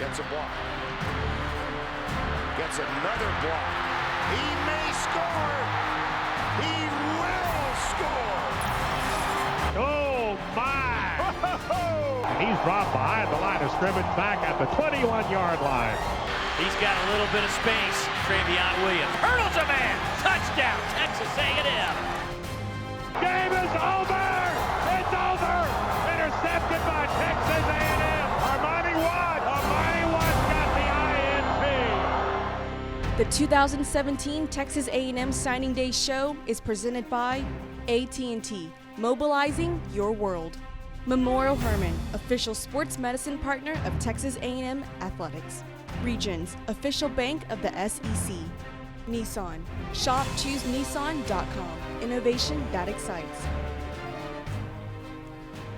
Gets a block. Gets another block. He may score. He will score. Oh, my. He's dropped behind the line of scrimmage back at the 21-yard line. He's got a little bit of space. Travion Williams hurdles a man. Touchdown, Texas A&M. Game is over. It's over. Intercepted by Texas A&M. Armani Watts got the INT. The 2017 Texas A&M Signing Day show is presented by AT&T, mobilizing your world. Memorial Hermann, official sports medicine partner of Texas A&M Athletics. Regions, official bank of the SEC. Nissan, shop choosenissan.com. Innovation that excites.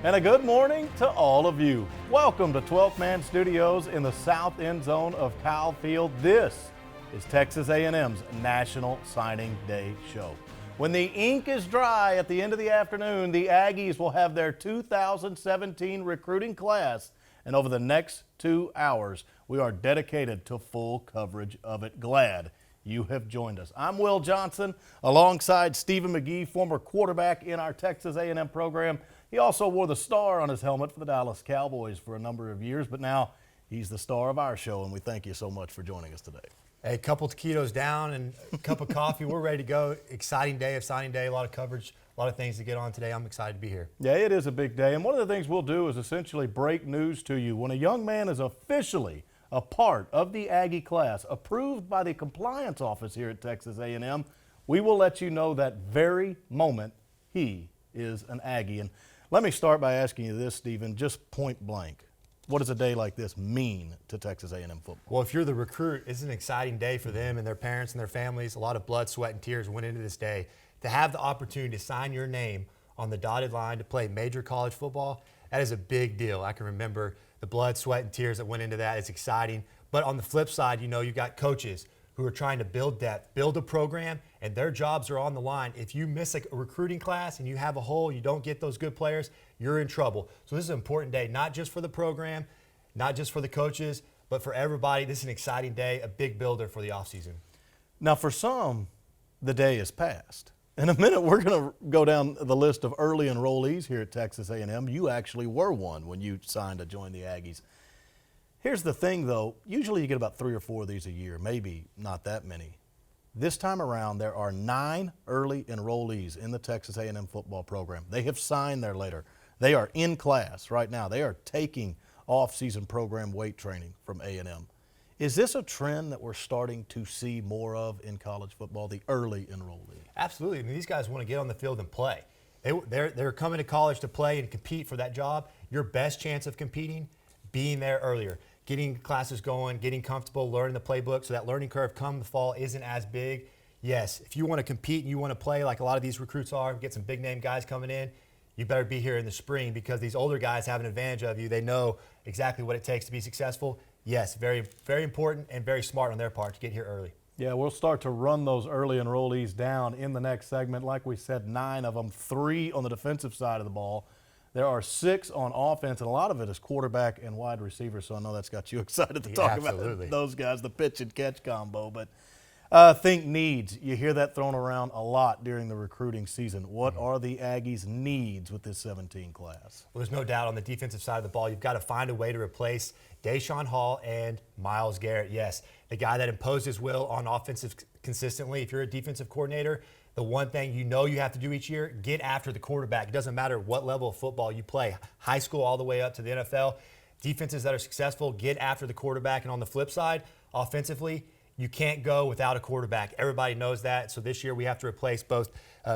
And a good morning to all of you. Welcome to 12th Man Studios in the south end zone of Kyle Field. This is Texas A&M's National Signing Day show. When the ink is dry at the end of the afternoon, the Aggies will have their 2017 recruiting class, and over the next 2 hours, we are dedicated to full coverage of it. Glad you have joined us. I'm Will Johnson, alongside Stephen McGee, former quarterback in our Texas A&M program. He also wore the star on his helmet for the Dallas Cowboys for a number of years, but now he's the star of our show, and we thank you so much for joining us today. A couple taquitos down and a cup of coffee. We're ready to go. Exciting day of signing day, a lot of coverage, a lot of things to get on today. I'm excited to be here. Yeah, it is a big day, and one of the things we'll do is essentially break news to you. When a young man is officially a part of the Aggie class, approved by the compliance office here at Texas A&M, we will let you know that very moment he is an Aggie. And let me start by asking you this, Stephen, just point blank. What does a day like this mean to Texas A&M football? Well, if you're the recruit, it's an exciting day for them and their parents and their families. A lot of blood, sweat, and tears went into this day. To have the opportunity to sign your name on the dotted line to play major college football, that is a big deal. I can remember the blood, sweat, and tears that went into that. It's exciting. But on the flip side, you know, you got coaches who are trying to build depth, build a program, and their jobs are on the line. If you miss a recruiting class and you have a hole, you don't get those good players, you're in trouble. So this is an important day, not just for the program, not just for the coaches, but for everybody. This is an exciting day, a big builder for the offseason. Now, for some, the day is past. In a minute, we're going to go down the list of early enrollees here at Texas A&M. You actually were one when you signed to join the Aggies. Here's the thing, though. Usually you get about 3 or 4 of these a year, maybe not that many. This time around, there are 9 early enrollees in the Texas A&M football program. They have signed their letter. They are in class right now. They are taking off-season program weight training from A&M. Is this a trend that we're starting to see more of in college football, the early enrollee? Absolutely. I mean, these guys want to get on the field and play. They're coming to college to play and compete for that job. Your best chance of competing, being there earlier, getting classes going, getting comfortable, learning the playbook so that learning curve come the fall isn't as big. Yes, if you want to compete and you want to play like a lot of these recruits are, get some big-name guys coming in, you better be here in the spring because these older guys have an advantage of you. They know exactly what it takes to be successful. Yes, very, very important and very smart on their part to get here early. Yeah, we'll start to run those early enrollees down in the next segment. Like we said, 9 of them, 3 on the defensive side of the ball. There are 6 on offense, and a lot of it is quarterback and wide receiver, so I know that's got you excited to talk about those guys, the pitch and catch combo. But think needs. You hear that thrown around a lot during the recruiting season. What are the Aggies' needs with this 17 class? Well, there's no doubt on the defensive side of the ball, you've got to find a way to replace Deshaun Hall and Myles Garrett. Yes, the guy that imposed his will on offensive consistently. If you're a defensive coordinator, the one thing you know you have to do each year, get after the quarterback. It doesn't matter what level of football you play, high school all the way up to the NFL. Defenses that are successful, get after the quarterback. And on the flip side, offensively, you can't go without a quarterback. Everybody knows that. So this year we have to replace both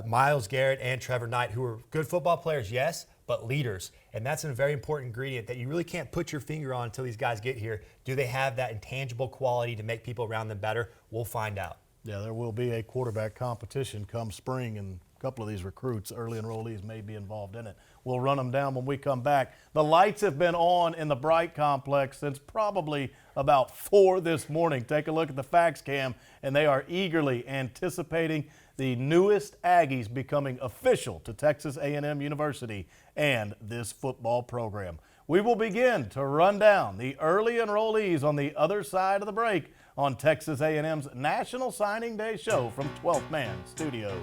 Myles Garrett and Trevor Knight, who are good football players, yes, but leaders. And that's a very important ingredient that you really can't put your finger on until these guys get here. Do they have that intangible quality to make people around them better? We'll find out. Yeah, there will be a quarterback competition come spring, and a couple of these recruits, early enrollees, may be involved in it. We'll run them down when we come back. The lights have been on in the Bright Complex since probably about 4 this morning. Take a look at the fax cam, and they are eagerly anticipating the newest Aggies becoming official to Texas A&M University and this football program. We will begin to run down the early enrollees on the other side of the break on Texas A&M's National Signing Day show from 12th Man Studios.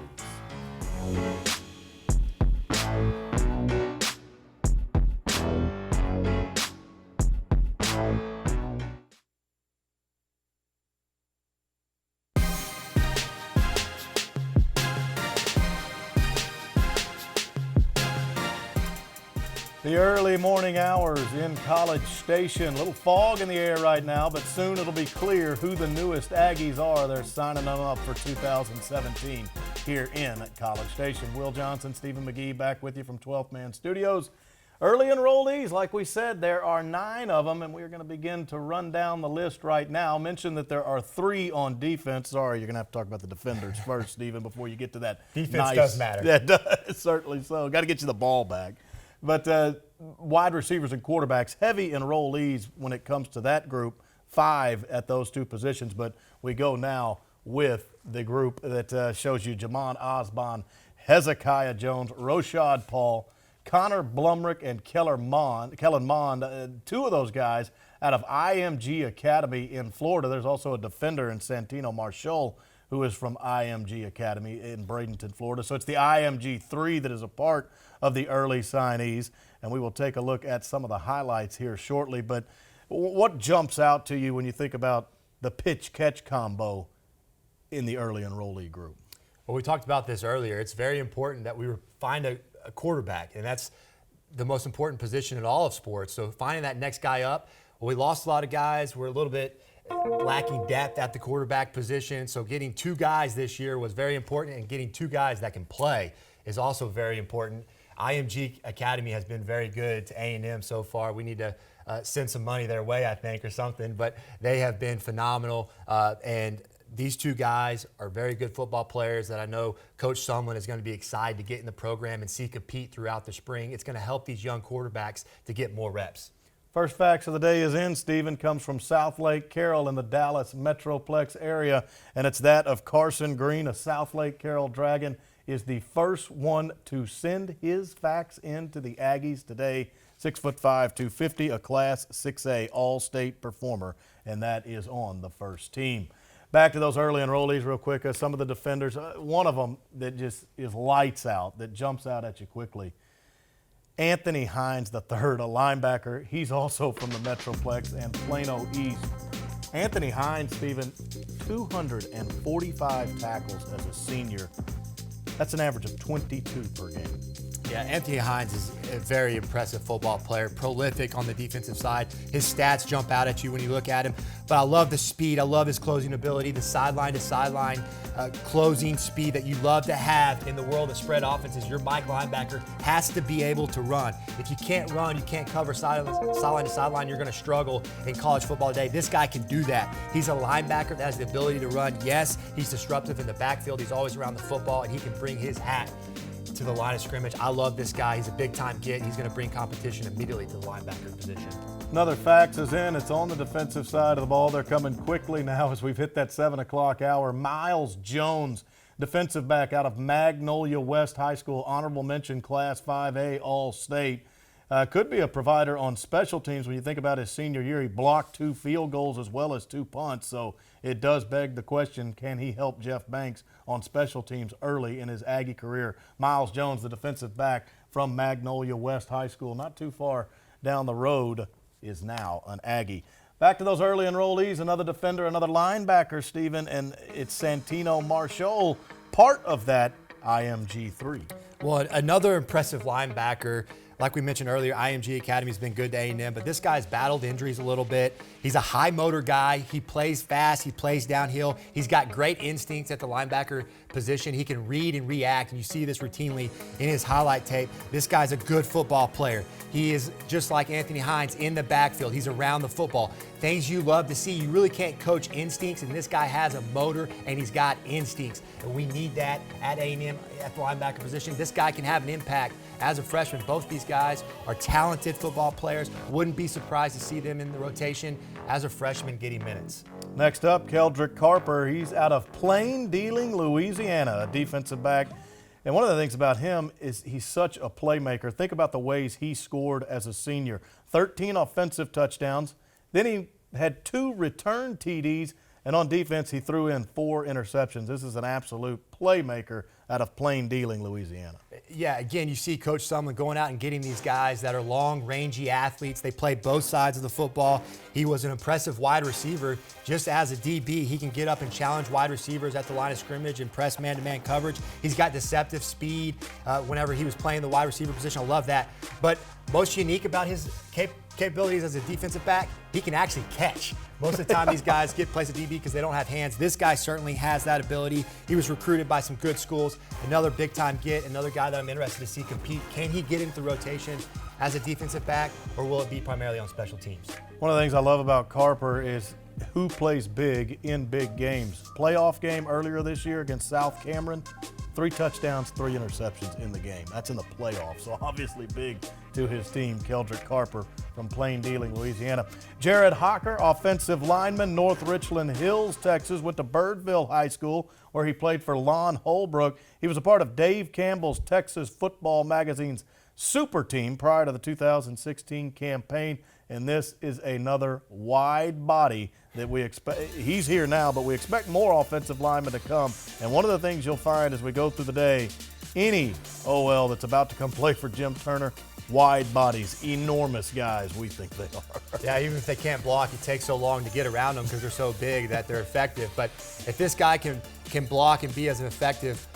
The early morning hours in College Station. A little fog in the air right now, but soon it'll be clear who the newest Aggies are. They're signing them up for 2017 here in College Station. Will Johnson, Stephen McGee back with you from 12th Man Studios. Early enrollees, like we said, there are 9 of them, and we're going to begin to run down the list right now. Mention that there are 3 on defense. Sorry, you're going to have to talk about the defenders first, Stephen, before you get to that. Defense does matter. That does, certainly so. Got to get you the ball back. But wide receivers and quarterbacks, heavy enrollees when it comes to that group, 5 at those 2 positions. But we go now with the group that shows you Jamon Osborne, Hezekiah Jones, Roshad Paul, Connor Blumrick, and Kellen Mond, 2 of those guys out of IMG Academy in Florida. There's also a defender in Santino Marshall who is from IMG Academy in Bradenton, Florida. So it's the IMG 3 that is a part of the early signees, and we will take a look at some of the highlights here shortly. But what jumps out to you when you think about the pitch-catch combo in the early enrollee group? Well, we talked about this earlier. It's very important that we find a quarterback, and that's the most important position in all of sports. So finding that next guy up, well, we lost a lot of guys. We're a little bit lacking depth at the quarterback position. So getting 2 guys this year was very important, and getting 2 guys that can play is also very important. IMG Academy has been very good to A&M so far. We need to send some money their way, I think, or something. But they have been phenomenal. And these 2 guys are very good football players that I know Coach Sumlin is going to be excited to get in the program and see compete throughout the spring. It's going to help these young quarterbacks to get more reps. First facts of the day is in, Stephen, comes from South Lake Carroll in the Dallas Metroplex area, and it's that of Carson Green, a South Lake Carroll Dragon, is the first one to send his facts in to the Aggies today. 6'5", 250, a Class 6A All-State performer, and that is on the first team. Back to those early enrollees real quick. Some of the defenders, one of them that just is lights out, that jumps out at you quickly. Anthony Hines III, a linebacker. He's also from the Metroplex and Plano East. Anthony Hines, Stephen, 245 tackles as a senior. That's an average of 22 per game. Yeah, Anthony Hines is a very impressive football player, prolific on the defensive side. His stats jump out at you when you look at him. But I love the speed. I love his closing ability, the sideline-to-sideline closing speed that you love to have in the world of spread offenses. Your Mike linebacker has to be able to run. If you can't run, you can't cover sideline to sideline, you're going to struggle in college football today. This guy can do that. He's a linebacker that has the ability to run. Yes, he's disruptive in the backfield. He's always around the football, and he can bring his hat to the line of scrimmage. I love this guy. He's a big-time kid. He's going to bring competition immediately to the linebacker position. Another fax is in. It's on the defensive side of the ball. They're coming quickly now as we've hit that 7 o'clock hour. Miles Jones, defensive back out of Magnolia West High School, honorable mention Class 5A All-State. Could be a provider on special teams when you think about his senior year. He blocked 2 field goals as well as 2 punts, so it does beg the question, can he help Jeff Banks on special teams early in his Aggie career? Miles Jones, the defensive back from Magnolia West High School, not too far down the road, is now an Aggie. Back to those early enrollees, another defender, another linebacker, Stephen, and it's Santino Marshall, part of that IMG 3. Well, another impressive linebacker. Like we mentioned earlier, IMG Academy has been good to A&M, but this guy's battled injuries a little bit. He's a high motor guy. He plays fast. He plays downhill. He's got great instincts at the linebacker position. He can read and react, and you see this routinely in his highlight tape. This guy's a good football player. He is just like Anthony Hines in the backfield. He's around the football. Things you love to see. You really can't coach instincts, and this guy has a motor, and he's got instincts. And we need that at A&M at the linebacker position. This guy can have an impact as a freshman. Both these guys are talented football players. Wouldn't be surprised to see them in the rotation as a freshman getting minutes. Next up, Keldrick Carper. He's out of Plain Dealing, Louisiana, a defensive back. And one of the things about him is he's such a playmaker. Think about the ways he scored as a senior. 13 offensive touchdowns. Then he had 2 return TDs. And on defense, he threw in 4 interceptions. This is an absolute playmaker out of Plain Dealing, Louisiana. Yeah, again, you see Coach Sumlin going out and getting these guys that are long, rangy athletes. They play both sides of the football. He was an impressive wide receiver. Just as a DB, he can get up and challenge wide receivers at the line of scrimmage and press man-to-man coverage. He's got deceptive speed whenever he was playing the wide receiver position. I love that. But most unique about his capabilities as a defensive back, he can actually catch. Most of the time, these guys get placed at DB because they don't have hands. This guy certainly has that ability. He was recruited by some good schools. Another big-time get, another guy that I'm interested to see compete. Can he get into the rotation as a defensive back, or will it be primarily on special teams? One of the things I love about Carper is who plays big in big games. Playoff game earlier this year against South Cameron, 3 touchdowns, 3 interceptions in the game. That's in the playoffs, so obviously big to his team, Keldrick Carper from Plain Dealing, Louisiana. Jared Hocker, offensive lineman, North Richland Hills, Texas, went to Birdville High School where he played for Lon Holbrook. He was a part of Dave Campbell's Texas Football Magazine's super team prior to the 2016 campaign, and this is another wide body that we expect. He's here now, but we expect more offensive linemen to come. And one of the things you'll find as we go through the day, any OL that's about to come play for Jim Turner, wide bodies, enormous guys, we think they are. Yeah, even if they can't block, it takes so long to get around them because they're so big that they're effective. But if this guy can block and be as an effective,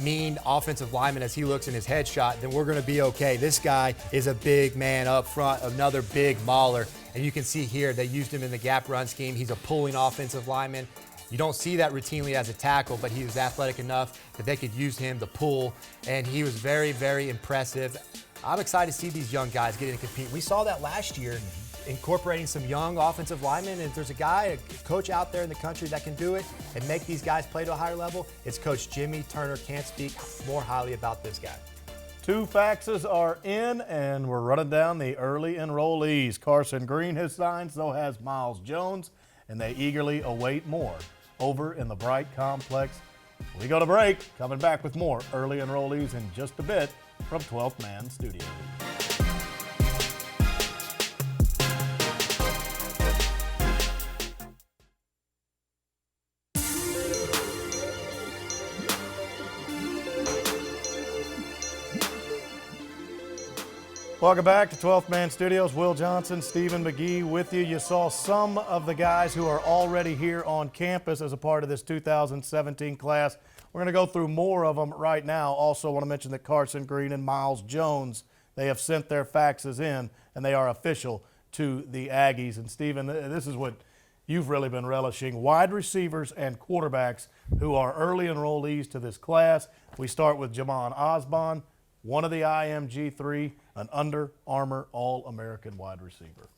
mean offensive lineman as he looks in his headshot, then we're going to be okay. This guy is a big man up front, another big mauler. And you can see here they used him in the gap run scheme. He's a pulling offensive lineman. You don't see that routinely as a tackle, but he was athletic enough that they could use him to pull, and he was very, very impressive. I'm excited to see these young guys get in and compete. We saw that last year, incorporating some young offensive linemen. And if there's a guy, a coach out there in the country that can do it and make these guys play to a higher level, it's Coach Jimmy Turner. Can't speak more highly about this guy. 2 faxes are in, and we're running down the early enrollees. Carson Green has signed, so has Miles Jones, and they eagerly await more over in the Bright Complex. We go to break, coming back with more early enrollees in just a bit from 12th Man Studios. Welcome back to 12th Man Studios. Will Johnson, Stephen McGee with you. You saw some of the guys who are already here on campus as a part of this 2017 class. We're going to go through more of them right now. Also want to mention that Carson Green and Miles Jones, they have sent their faxes in, and they are official to the Aggies. And Stephen, this is what you've really been relishing. Wide receivers and quarterbacks who are early enrollees to this class. We start with Jamon Osborne, one of the IMG3, an Under Armour All-American wide receiver.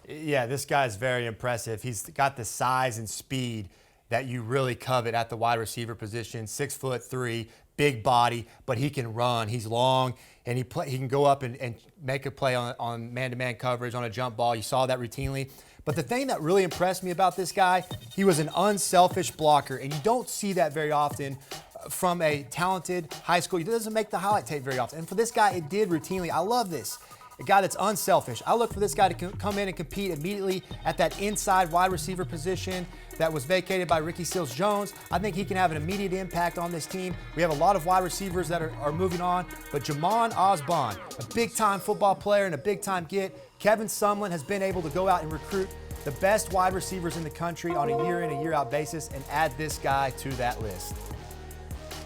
Yeah, this guy's very impressive. He's got the size and speed that you really covet at the wide receiver position. 6'3", big body, but he can run. He's long, and he can go up and make a play on man-to-man coverage on a jump ball. You saw that routinely. But the thing that really impressed me about this guy, he was an unselfish blocker, and you don't see that very often from a talented high school. He doesn't make the highlight tape very often. And for this guy, it did routinely. I love this. A guy that's unselfish. I look for this guy to come in and compete immediately at that inside wide receiver position that was vacated by Ricky Seals-Jones. I think he can have an immediate impact on this team. We have a lot of wide receivers that are moving on, but Jamon Osborne, a big-time football player and a big-time get. Kevin Sumlin has been able to go out and recruit the best wide receivers in the country on a year-in, a year-out basis and add this guy to that list.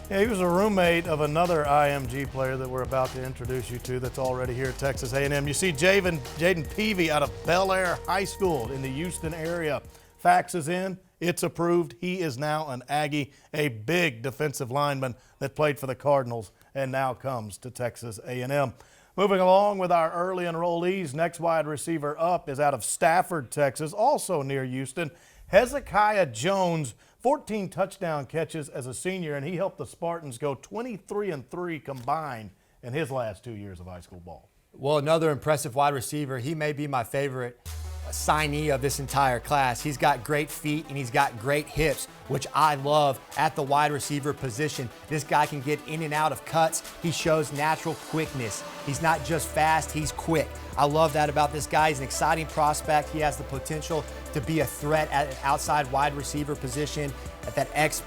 Yeah, he was a roommate of another IMG player that we're about to introduce you to that's already here at Texas A&M. You see Jaden Peavy out of Bel Air High School in the Houston area. Fax is in. It's approved. He is now an Aggie, a big defensive lineman that played for the Cardinals and now comes to Texas A&M. Moving along with our early enrollees, next wide receiver up is out of Stafford, Texas, also near Houston. Hezekiah Jones, 14 touchdown catches as a senior, and he helped the Spartans go 23-3 combined in his last 2 years of high school ball. Well, another impressive wide receiver. He may be my favorite signee of this entire class. He's got great feet and he's got great hips, which I love at the wide receiver position. This guy can get in and out of cuts. He shows natural quickness. He's not just fast, he's quick. I love that about this guy. He's an exciting prospect. He has the potential to be a threat at an outside wide receiver position, at that X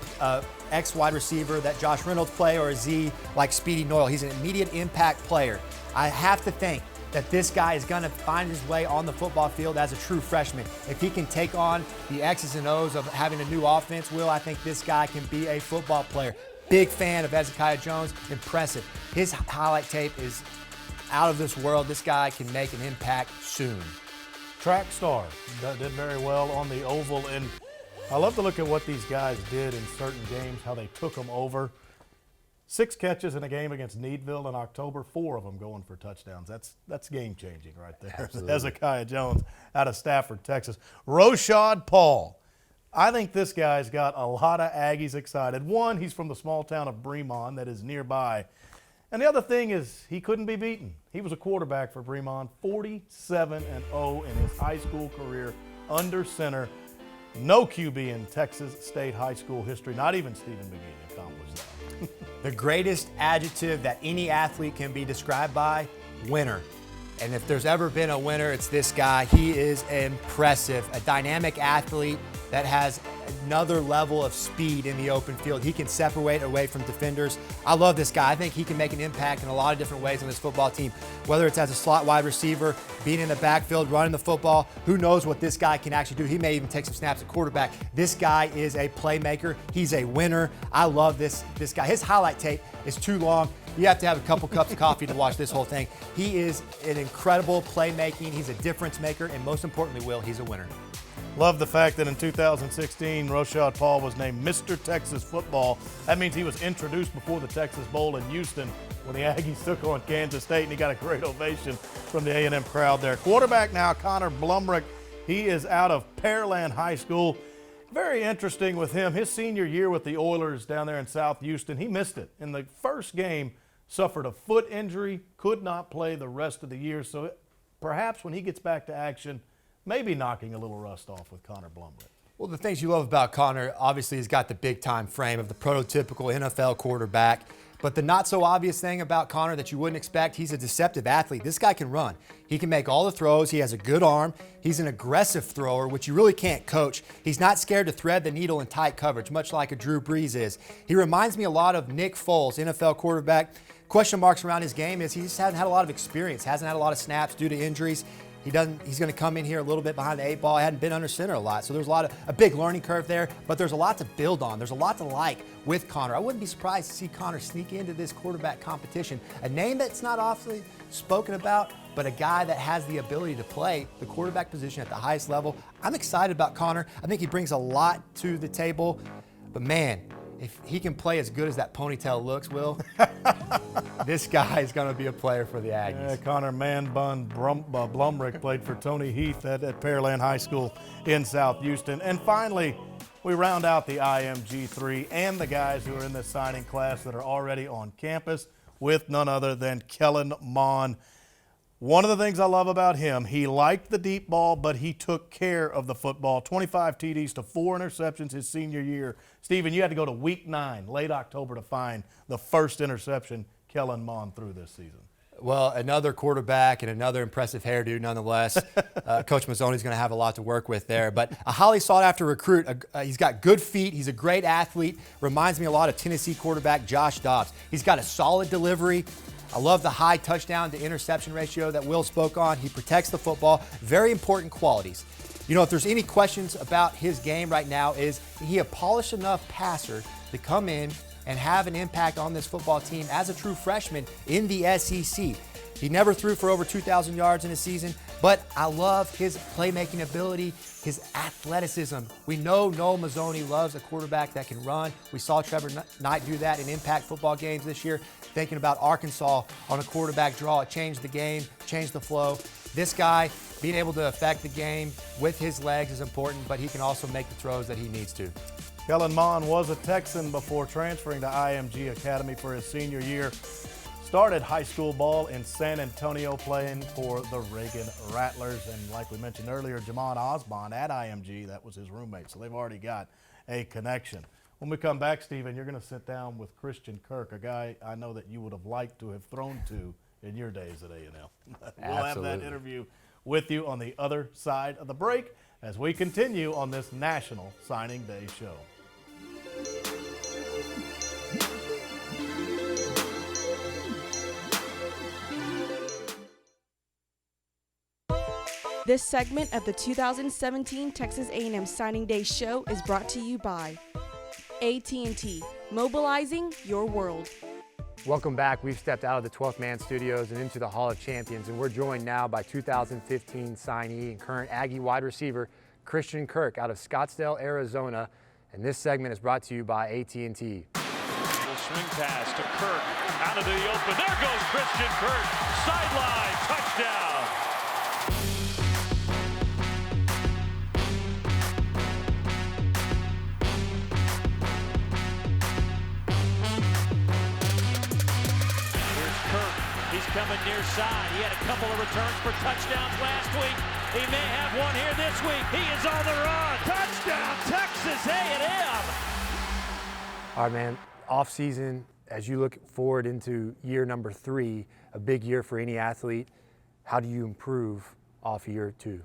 wide receiver that Josh Reynolds play, or a Z like Speedy Noyle. He's an immediate impact player. I have to think that this guy is going to find his way on the football field as a true freshman. If he can take on the X's and O's of having a new offense, I think this guy can be a football player. Big fan of Hezekiah Jones. Impressive. His highlight tape is out of this world. This guy can make an impact soon. Track star, did very well on the oval, and I love to look at what these guys did in certain games, how they took them over. 6 catches in a game against Needville in October, 4 of them going for touchdowns. That's game-changing right there. Absolutely. Hezekiah Jones out of Stafford, Texas. Roshad Paul. I think this guy's got a lot of Aggies excited. One, he's from the small town of Bremond that is nearby. And the other thing is he couldn't be beaten. He was a quarterback for Bremond, 47-0 in his high school career under center. No QB in Texas State high school history, not even Stephen McGee accomplished that. The greatest adjective that any athlete can be described by, winner. And if there's ever been a winner, it's this guy. He is impressive, a dynamic athlete that has another level of speed in the open field. He can separate away from defenders. I love this guy. I think he can make an impact in a lot of different ways on this football team, whether it's as a slot wide receiver, being in the backfield, running the football. Who knows what this guy can actually do? He may even take some snaps at quarterback. This guy is a playmaker. He's a winner. I love this guy. His highlight tape is too long. You have to have a couple cups of coffee to watch this whole thing. He is an incredible playmaking. He's a difference maker, and most importantly, Will, he's a winner. Love the fact that in 2016, Roshad Paul was named Mr. Texas Football. That means he was introduced before the Texas Bowl in Houston when the Aggies took on Kansas State, and he got a great ovation from the A&M crowd there. Quarterback now, Connor Blumrick. He is out of Pearland High School. Very interesting with him. His senior year with the Oilers down there in South Houston, he missed it. In the first game, suffered a foot injury, could not play the rest of the year. So perhaps when he gets back to action, maybe knocking a little rust off with Connor Blumrick. Well, the things you love about Connor, obviously he's got the big-time frame of the prototypical NFL quarterback. But the not-so-obvious thing about Connor that you wouldn't expect, he's a deceptive athlete. This guy can run. He can make all the throws. He has a good arm. He's an aggressive thrower, which you really can't coach. He's not scared to thread the needle in tight coverage, much like a Drew Brees is. He reminds me a lot of Nick Foles, NFL quarterback. Question marks around his game is he just hasn't had a lot of experience, hasn't had a lot of snaps due to injuries. He's going to come in here a little bit behind the 8 ball. He hadn't been under center a lot, so there's a big learning curve there, but there's a lot to build on. There's a lot to like with Connor. I wouldn't be surprised to see Connor sneak into this quarterback competition. A name that's not often spoken about, but a guy that has the ability to play the quarterback position at the highest level. I'm excited about Connor. I think he brings a lot to the table, but man, if he can play as good as that ponytail looks, Will, this guy is going to be a player for the Aggies. Yeah, Connor Blumrick played for Tony Heath at Pearland High School in South Houston. And finally, we round out the IMG3 and the guys who are in this signing class that are already on campus with none other than Kellen Mond. One of the things I love about him, he liked the deep ball, but he took care of the football. 25 TDs to 4 interceptions his senior year. Stephen, you had to go to week 9, late October, to find the first interception Kellen Mond threw this season. Well, another quarterback and another impressive hairdo nonetheless. Coach Mazzoni's going to have a lot to work with there. But a highly sought-after recruit. He's got good feet. He's a great athlete. Reminds me a lot of Tennessee quarterback Josh Dobbs. He's got a solid delivery. I love the high touchdown to interception ratio that Will spoke on. He protects the football. Very important qualities. You know, if there's any questions about his game right now, is he a polished enough passer to come in and have an impact on this football team as a true freshman in the SEC? He never threw for over 2,000 yards in a season, but I love his playmaking ability, his athleticism. We know Noel Mazzoni loves a quarterback that can run. We saw Trevor Knight do that in impact football games this year. Thinking about Arkansas on a quarterback draw, it changed the game, changed the flow. This guy, being able to affect the game with his legs is important, but he can also make the throws that he needs to. Kellen Mond was a Texan before transferring to IMG Academy for his senior year. started high school ball in San Antonio playing for the Reagan Rattlers. And like we mentioned earlier, Jamon Osborne at IMG, that was his roommate. So they've already got a connection. When we come back, Stephen, you're going to sit down with Christian Kirk, a guy I know that you would have liked to have thrown to in your days at A&M. We'll have that interview with you on the other side of the break as we continue on this National Signing Day show. This segment of the 2017 Texas A&M Signing Day show is brought to you by AT&T, mobilizing your world. Welcome back. We've stepped out of the 12th Man Studios and into the Hall of Champions, and we're joined now by 2015 signee and current Aggie wide receiver Christian Kirk out of Scottsdale, Arizona. And this segment is brought to you by AT&T. Swing pass to Kirk out of the open. There goes Christian Kirk. Sideline touchdown. He's coming near side. He had a couple of returns for touchdowns last week. He may have one here this week. He is on the run. Touchdown, Texas A&M. All right, man. Off season, as you look forward into year number 3, a big year for any athlete, how do you improve off year 2? You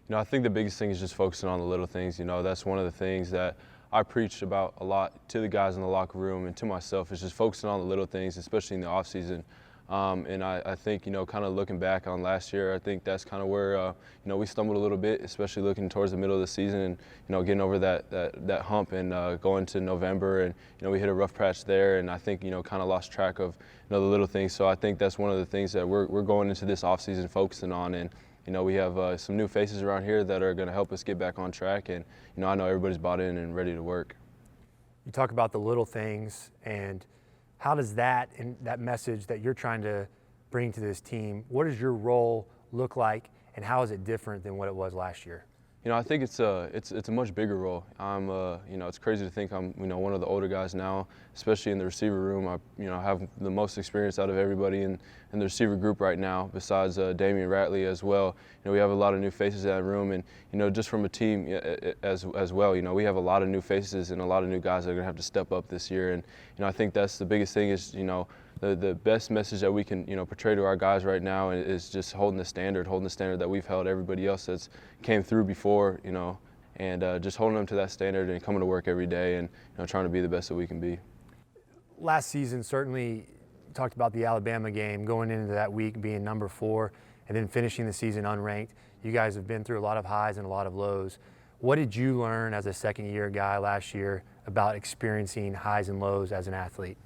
know, I think the biggest thing is just focusing on the little things. You know, that's one of the things that I preach about a lot to the guys in the locker room and to myself, is just focusing on the little things, especially in the off season. And I think, you know, kind of looking back on last year, I think that's kind of where, you know, we stumbled a little bit, especially looking towards the middle of the season and, you know, getting over that hump and going to November. And, you know, we hit a rough patch there, and I think, you know, kind of lost track of, you know, the little things. So I think that's one of the things that we're going into this offseason focusing on. And, you know, we have some new faces around here that are going to help us get back on track. And, you know, I know everybody's bought in and ready to work. You talk about the little things, and how does that and that message that you're trying to bring to this team, what does your role look like, and how is it different than what it was last year? You know, I think it's a much bigger role. I'm, you know, it's crazy to think I'm, you know, one of the older guys now, especially in the receiver room. I, you know, have the most experience out of everybody in the receiver group right now, besides Damian Ratley as well. You know, we have a lot of new faces in that room, and, you know, just from a team as well, you know, we have a lot of new faces and a lot of new guys that are going to have to step up this year. And, you know, I think that's the biggest thing is, you know, the best message that we can, you know, portray to our guys right now is just holding the standard that we've held everybody else that's came through before, you know, and just holding them to that standard and coming to work every day and, you know, trying to be the best that we can be. Last season, certainly talked about the Alabama game, going into that week being number 4 and then finishing the season unranked. You guys have been through a lot of highs and a lot of lows. What did you learn as a second-year guy last year about experiencing highs and lows as an athlete?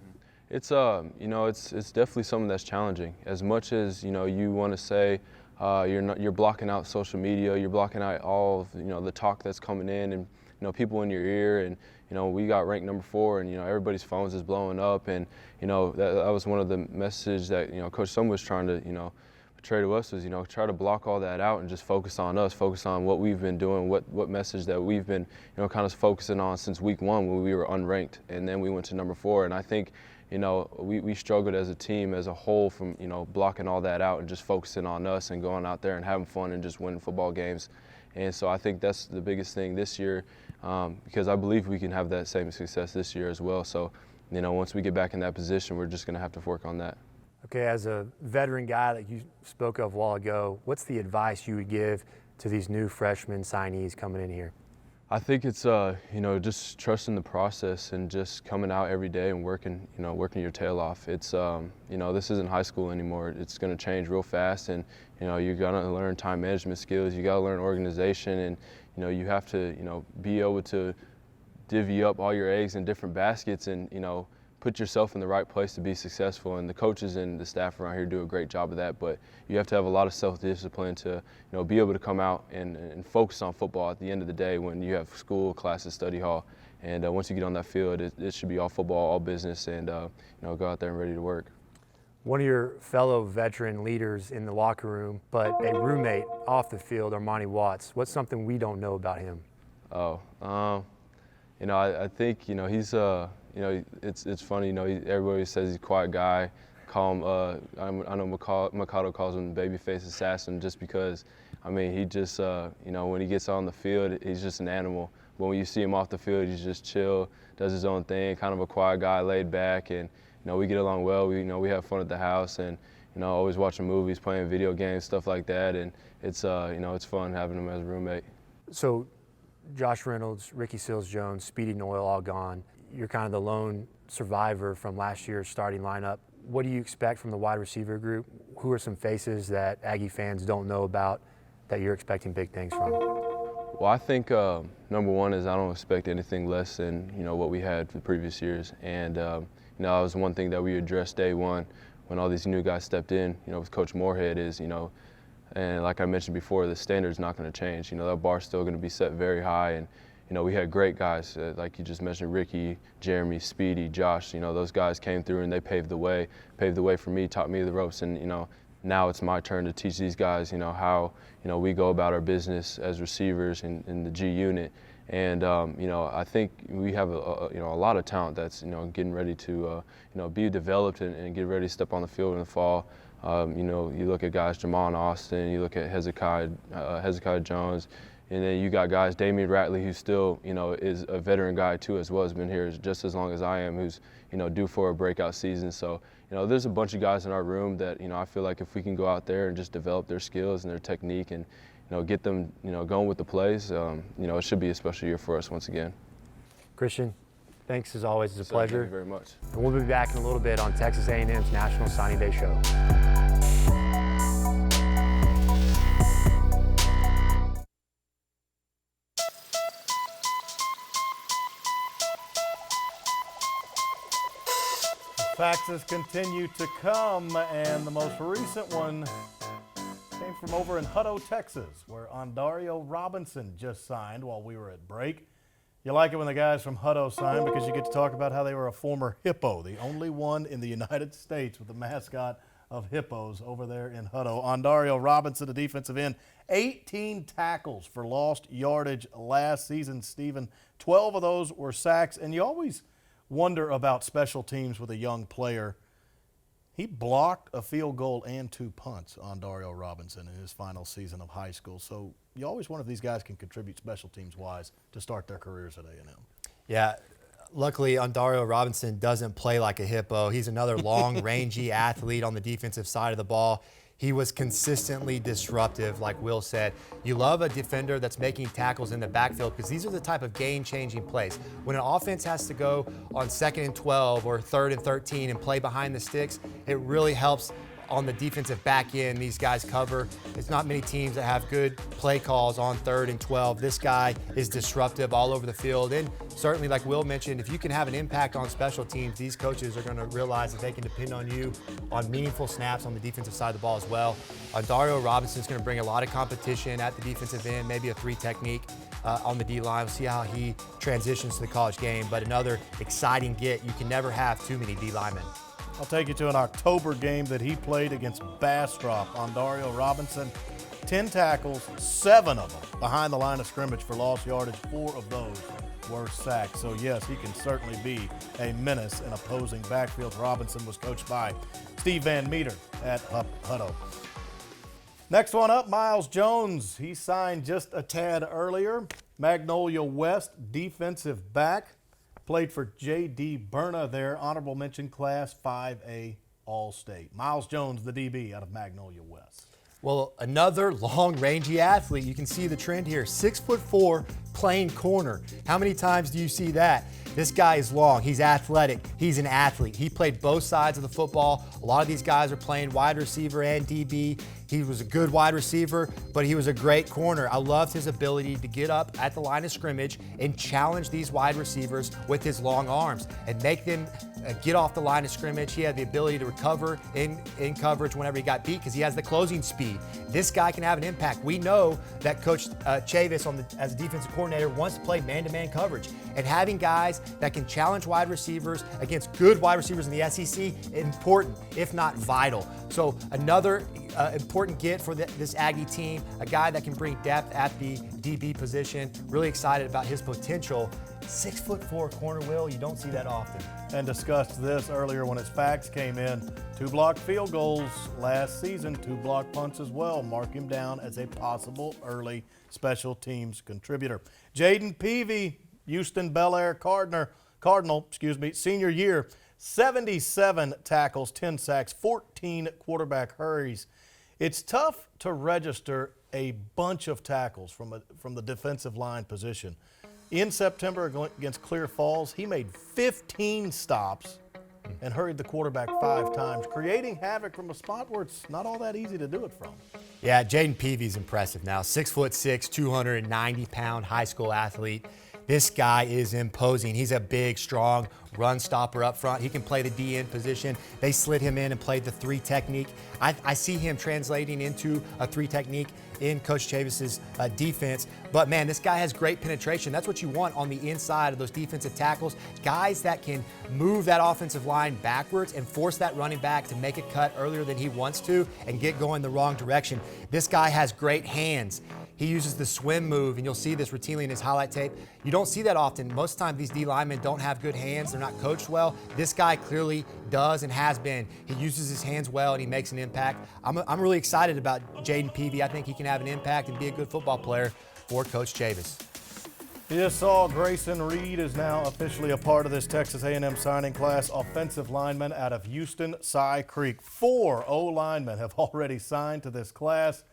It's you know, it's definitely something that's challenging. As much as, you know, you want to say you're blocking out social media, you're blocking out all of, you know, the talk that's coming in and, you know, people in your ear. And, you know, we got ranked number 4, and, you know, everybody's phones is blowing up. And, you know, that was one of the messages that, you know, Coach Summer was trying to, you know, portray to us was, you know, try to block all that out and just focus on us, focus on what we've been doing, what message that we've been, you know, kind of focusing on since week 1 when we were unranked, and then we went to number 4. And I think, you know, we struggled as a team as a whole from, you know, blocking all that out and just focusing on us and going out there and having fun and just winning football games. And so I think that's the biggest thing this year, because I believe we can have that same success this year as well. So, you know, once we get back in that position, we're just going to have to work on that. Okay, as a veteran guy that you spoke of a while ago, what's the advice you would give to these new freshmen signees coming in here? I think it's, you know, just trusting the process and just coming out every day and working, you know, working your tail off. It's, you know, this isn't high school anymore. It's going to change real fast, and, you know, you got to learn time management skills. You got to learn organization, and, you know, you have to, you know, be able to divvy up all your eggs in different baskets and, you know, put yourself in the right place to be successful. And the coaches and the staff around here do a great job of that, but you have to have a lot of self-discipline to, you know, be able to come out and focus on football at the end of the day when you have school, classes, study hall. And once you get on that field, it should be all football, all business, and, you know, go out there and ready to work. One of your fellow veteran leaders in the locker room, but a roommate off the field, Armani Watts. What's something we don't know about him? Oh, you know, I think, you know, he's, you know, it's funny, you know, everybody says he's a quiet guy, call him, I know Mikado calls him Babyface Assassin just because, I mean, he just, you know, when he gets on the field, he's just an animal. But when you see him off the field, he's just chill, does his own thing, kind of a quiet guy, laid back, and, you know, we get along well. We have fun at the house, and, you know, always watching movies, playing video games, stuff like that, and it's, you know, it's fun having him as a roommate. So Josh Reynolds, Ricky Seals-Jones, Speedy Noyle all gone. You're kind of the lone survivor from last year's starting lineup. What do you expect from the wide receiver group? Who are some faces that Aggie fans don't know about that you're expecting big things from? Well, I think number one is I don't expect anything less than, you know, what we had for the previous years. And, you know, that was one thing that we addressed day one when all these new guys stepped in, you know, with Coach Moorhead is, you know, and like I mentioned before, the standard's not going to change. You know, that bar's still going to be set very high. And, you know, we had great guys, like you just mentioned, Ricky, Jeremy, Speedy, Josh. You know, those guys came through and they paved the way for me, taught me the ropes. And, you know, now it's my turn to teach these guys, you know, how, you know, we go about our business as receivers in the G unit. And, you know, I think we have, you know, a lot of talent that's, you know, getting ready to, you know, be developed and get ready to step on the field in the fall. You know, you look at guys, Jamon Austin, you look at Hezekiah Jones, and then you got guys, Damian Ratley, who still, you know, is a veteran guy too as well, has been here just as long as I am, who's, you know, due for a breakout season. So, you know, there's a bunch of guys in our room that, you know, I feel like if we can go out there and just develop their skills and their technique and, you know, get them, you know, going with the plays, you know, it should be a special year for us once again. Christian, thanks as always. It's a pleasure. Thank you very much. And we'll be back in a little bit on Texas A&M's National Signing Day Show. Faxes continue to come, and the most recent one came from over in Hutto, Texas, where Ondario Robinson just signed while we were at break. You like it when the guys from Hutto sign because you get to talk about how they were a former Hippo, the only one in the United States with the mascot of Hippos over there in Hutto. Ondario Robinson, the defensive end, 18 tackles for lost yardage last season, Stephen. 12 of those were sacks, and you always wonder about special teams with a young player. He blocked a field goal and 2 punts, Ondario Robinson, in his final season of high school. So you always wonder if these guys can contribute special teams-wise to start their careers at A&M. Yeah, luckily Ondario Robinson doesn't play like a Hippo. He's another long, rangy athlete on the defensive side of the ball. He was consistently disruptive, like Will said. You love a defender that's making tackles in the backfield because these are the type of game-changing plays. When an offense has to go on 2nd and 12 or 3rd and 13 and play behind the sticks, it really helps on the defensive back end. These guys cover. There's not many teams that have good play calls on 3rd and 12. This guy is disruptive all over the field. And certainly, like Will mentioned, if you can have an impact on special teams, these coaches are going to realize that they can depend on you on meaningful snaps on the defensive side of the ball as well. Ondario Robinson is going to bring a lot of competition at the defensive end, maybe a 3 technique on the D-line. We'll see how he transitions to the college game. But another exciting get. You can never have too many D-linemen. I'll take you to an October game that he played against Bastrop. Ondario Robinson, 10 tackles, 7 of them behind the line of scrimmage for lost yardage. 4 of those were sacks. So yes, he can certainly be a menace in opposing backfields. Robinson was coached by Steve Van Meter at Hutto. Next one up, Miles Jones. He signed just a tad earlier. Magnolia West defensive back. Played for J.D. Berna there, honorable mention class 5A All-State. Miles Jones, the DB out of Magnolia West. Well, another long, rangy athlete. You can see the trend here. 6'4", playing corner. How many times do you see that? This guy is long. He's athletic. He's an athlete. He played both sides of the football. A lot of these guys are playing wide receiver and DB. He was a good wide receiver, but he was a great corner. I loved his ability to get up at the line of scrimmage and challenge these wide receivers with his long arms and make them get off the line of scrimmage. He had the ability to recover in coverage whenever he got beat because he has the closing speed. This guy can have an impact. We know that Coach Chavis as a defensive coordinator wants to play man-to-man coverage, and having guys guys that can challenge wide receivers against good wide receivers in the SEC, important, if not vital. So another important get for this Aggie team, a guy that can bring depth at the DB position. Really excited about his potential. 6'4" corner, Will, you don't see that often. And discussed this earlier when his facts came in. 2 blocked field goals last season, 2 blocked punts as well. Mark him down as a possible early special teams contributor. Jaden Peavy, Houston Bel Air Cardinal, senior year, 77 tackles, 10 sacks, 14 quarterback hurries. It's tough to register a bunch of tackles from the defensive line position. In September against Clear Falls, he made 15 stops and hurried the quarterback 5 times, creating havoc from a spot where it's not all that easy to do it from. Yeah, Jaden Peavy's impressive now. 6'6", 290-pound high school athlete. This guy is imposing. He's a big, strong run stopper up front. He can play the DN position. They slid him in and played the 3 technique. I see him translating into a 3 technique in Coach Chavis's defense. But man, this guy has great penetration. That's what you want on the inside of those defensive tackles. Guys that can move that offensive line backwards and force that running back to make a cut earlier than he wants to and get going the wrong direction. This guy has great hands. He uses the swim move, and you'll see this routinely in his highlight tape. You don't see that often. Most of the time, these D linemen don't have good hands. They're not coached well. This guy clearly does and has been. He uses his hands well, and he makes an impact. I'm really excited about Jaden Peavy. I think he can have an impact and be a good football player for Coach Chavis. You just saw Grayson Reed is now officially a part of this Texas A&M signing class. Offensive lineman out of Houston, Cy Creek. 4 O-linemen have already signed to this class.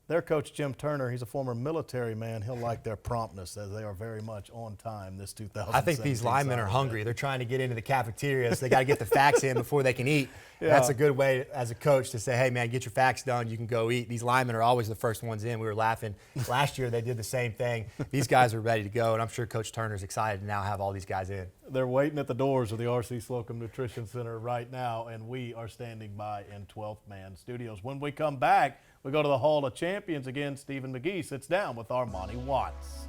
Their coach, Jim Turner, he's a former military man. He'll like their promptness as they are very much on time this 2017. I think these linemen are hungry. They're trying to get into the cafeteria, so they got to get the facts in before they can eat. Yeah. That's a good way as a coach to say, hey, man, get your facts done. You can go eat. These linemen are always the first ones in. We were laughing. Last year they did the same thing. These guys are ready to go, and I'm sure Coach Turner's excited to now have all these guys in. They're waiting at the doors of the R.C. Slocum Nutrition Center right now, and we are standing by in 12th Man Studios. When we come back, we go to the Hall of Champions again. Stephen McGee sits down with Armani Watts.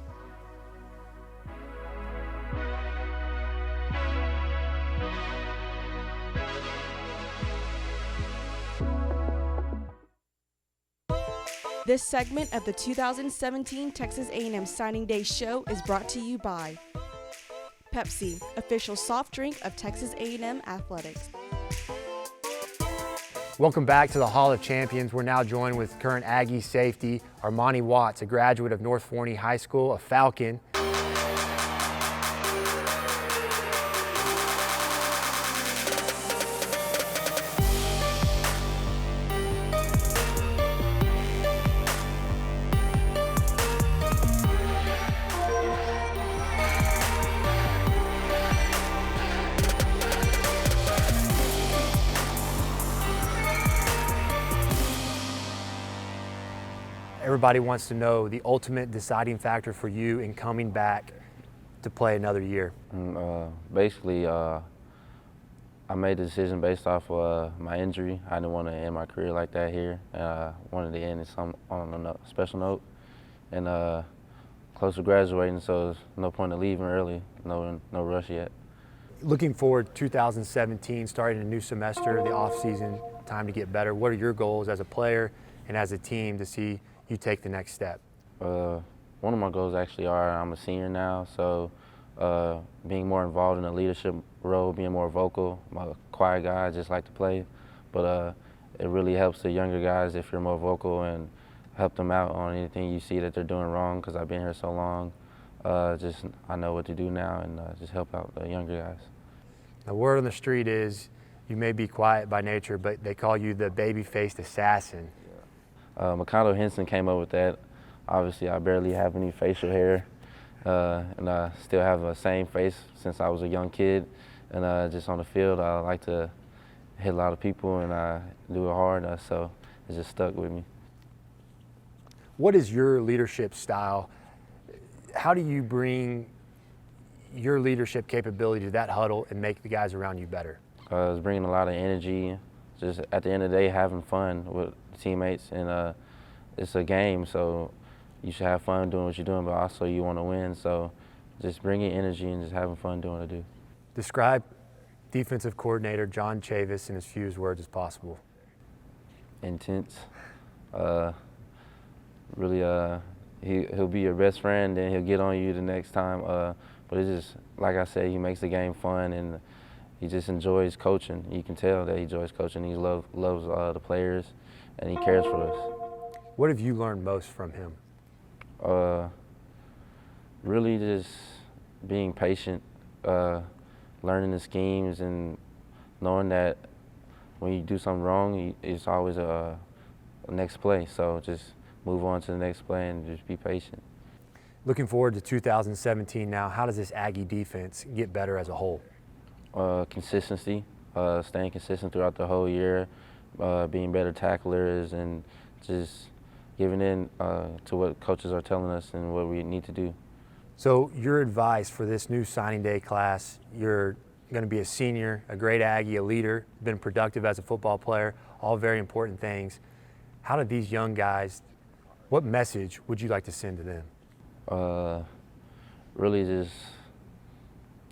This segment of the 2017 Texas A&M Signing Day show is brought to you by Pepsi, official soft drink of Texas A&M Athletics. Welcome back to the Hall of Champions. We're now joined with current Aggie safety Armani Watts, a graduate of North Forney High School, a Falcon. Everybody wants to know the ultimate deciding factor for you in coming back to play another year. Basically, I made the decision based off my injury. I didn't want to end my career like that here. I wanted to end it on a special note. And close to graduating, so there's no point in leaving early. No rush yet. Looking forward 2017, starting a new semester, the off season, time to get better. What are your goals as a player and as a team to see you take the next step? One of my goals actually I'm a senior now, so being more involved in a leadership role, being more vocal. I'm a quiet guy, I just like to play, but it really helps the younger guys if you're more vocal and help them out on anything you see that they're doing wrong, because I've been here so long. I know what to do now, and just help out the younger guys. The word on the street is you may be quiet by nature, but they call you the baby-faced assassin. Mikado Henson came up with that. Obviously, I barely have any facial hair, and I still have the same face since I was a young kid. And just on the field, I like to hit a lot of people, and I do it hard, so it just stuck with me. What is your leadership style? How do you bring your leadership capability to that huddle and make the guys around you better? It's bringing a lot of energy. Just at the end of the day, having fun with teammates, and it's a game, so you should have fun doing what you're doing, but also you want to win, so just bringing energy and just having fun doing what I do. Describe defensive coordinator John Chavis in as few words as possible. Intense. Really, he'll be your best friend, and he'll get on you the next time. But it's just, like I said, he makes the game fun, and he just enjoys coaching. You can tell that he enjoys coaching. He loves the players, and he cares for us. What have you learned most from him? Really just being patient, learning the schemes, and knowing that when you do something wrong, it's always a next play. So just move on to the next play and just be patient. Looking forward to 2017 now, how does this Aggie defense get better as a whole? Consistency, staying consistent throughout the whole year, being better tacklers, and just giving in to what coaches are telling us and what we need to do. So your advice for this new signing day class, you're going to be a senior, a great Aggie, a leader, been productive as a football player, all very important things. How do these young guys, what message would you like to send to them? Really just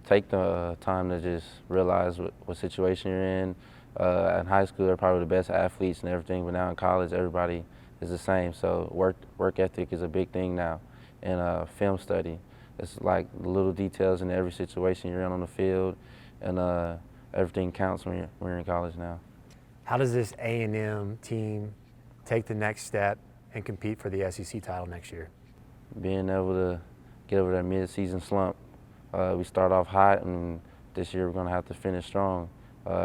take the time to just realize what situation you're in. In high school, they're probably the best athletes and everything, but now in college, everybody is the same. So work ethic is a big thing now, and film study. It's like the little details in every situation you're in on the field, and everything counts when you're in college now. How does this A&M team take the next step and compete for the SEC title next year? Being able to get over that mid-season slump. We start off hot, and this year we're going to have to finish strong.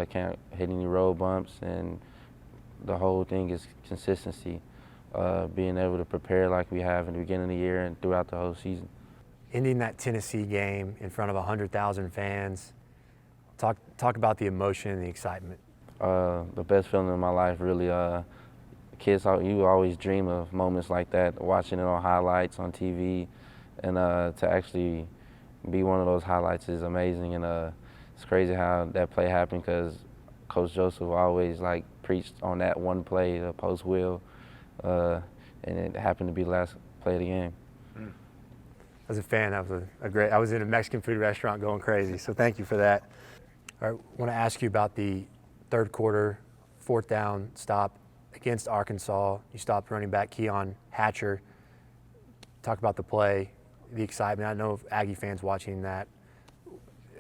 Can't hit any road bumps, and the whole thing is consistency. Being able to prepare like we have in the beginning of the year and throughout the whole season. Ending that Tennessee game in front of 100,000 fans, talk about the emotion and the excitement. The best feeling in my life, really. Kids, you always dream of moments like that, watching it on highlights on TV, and to actually be one of those highlights is amazing. And it's crazy how that play happened, because Coach Joseph always preached on that one play, the post wheel, and it happened to be the last play of the game. As a fan, that was I was in a Mexican food restaurant going crazy, so thank you for that. All right, I want to ask you about the third quarter, fourth down stop against Arkansas. You stopped running back Keon Hatcher. Talk about the play, the excitement. I know Aggie fans watching that.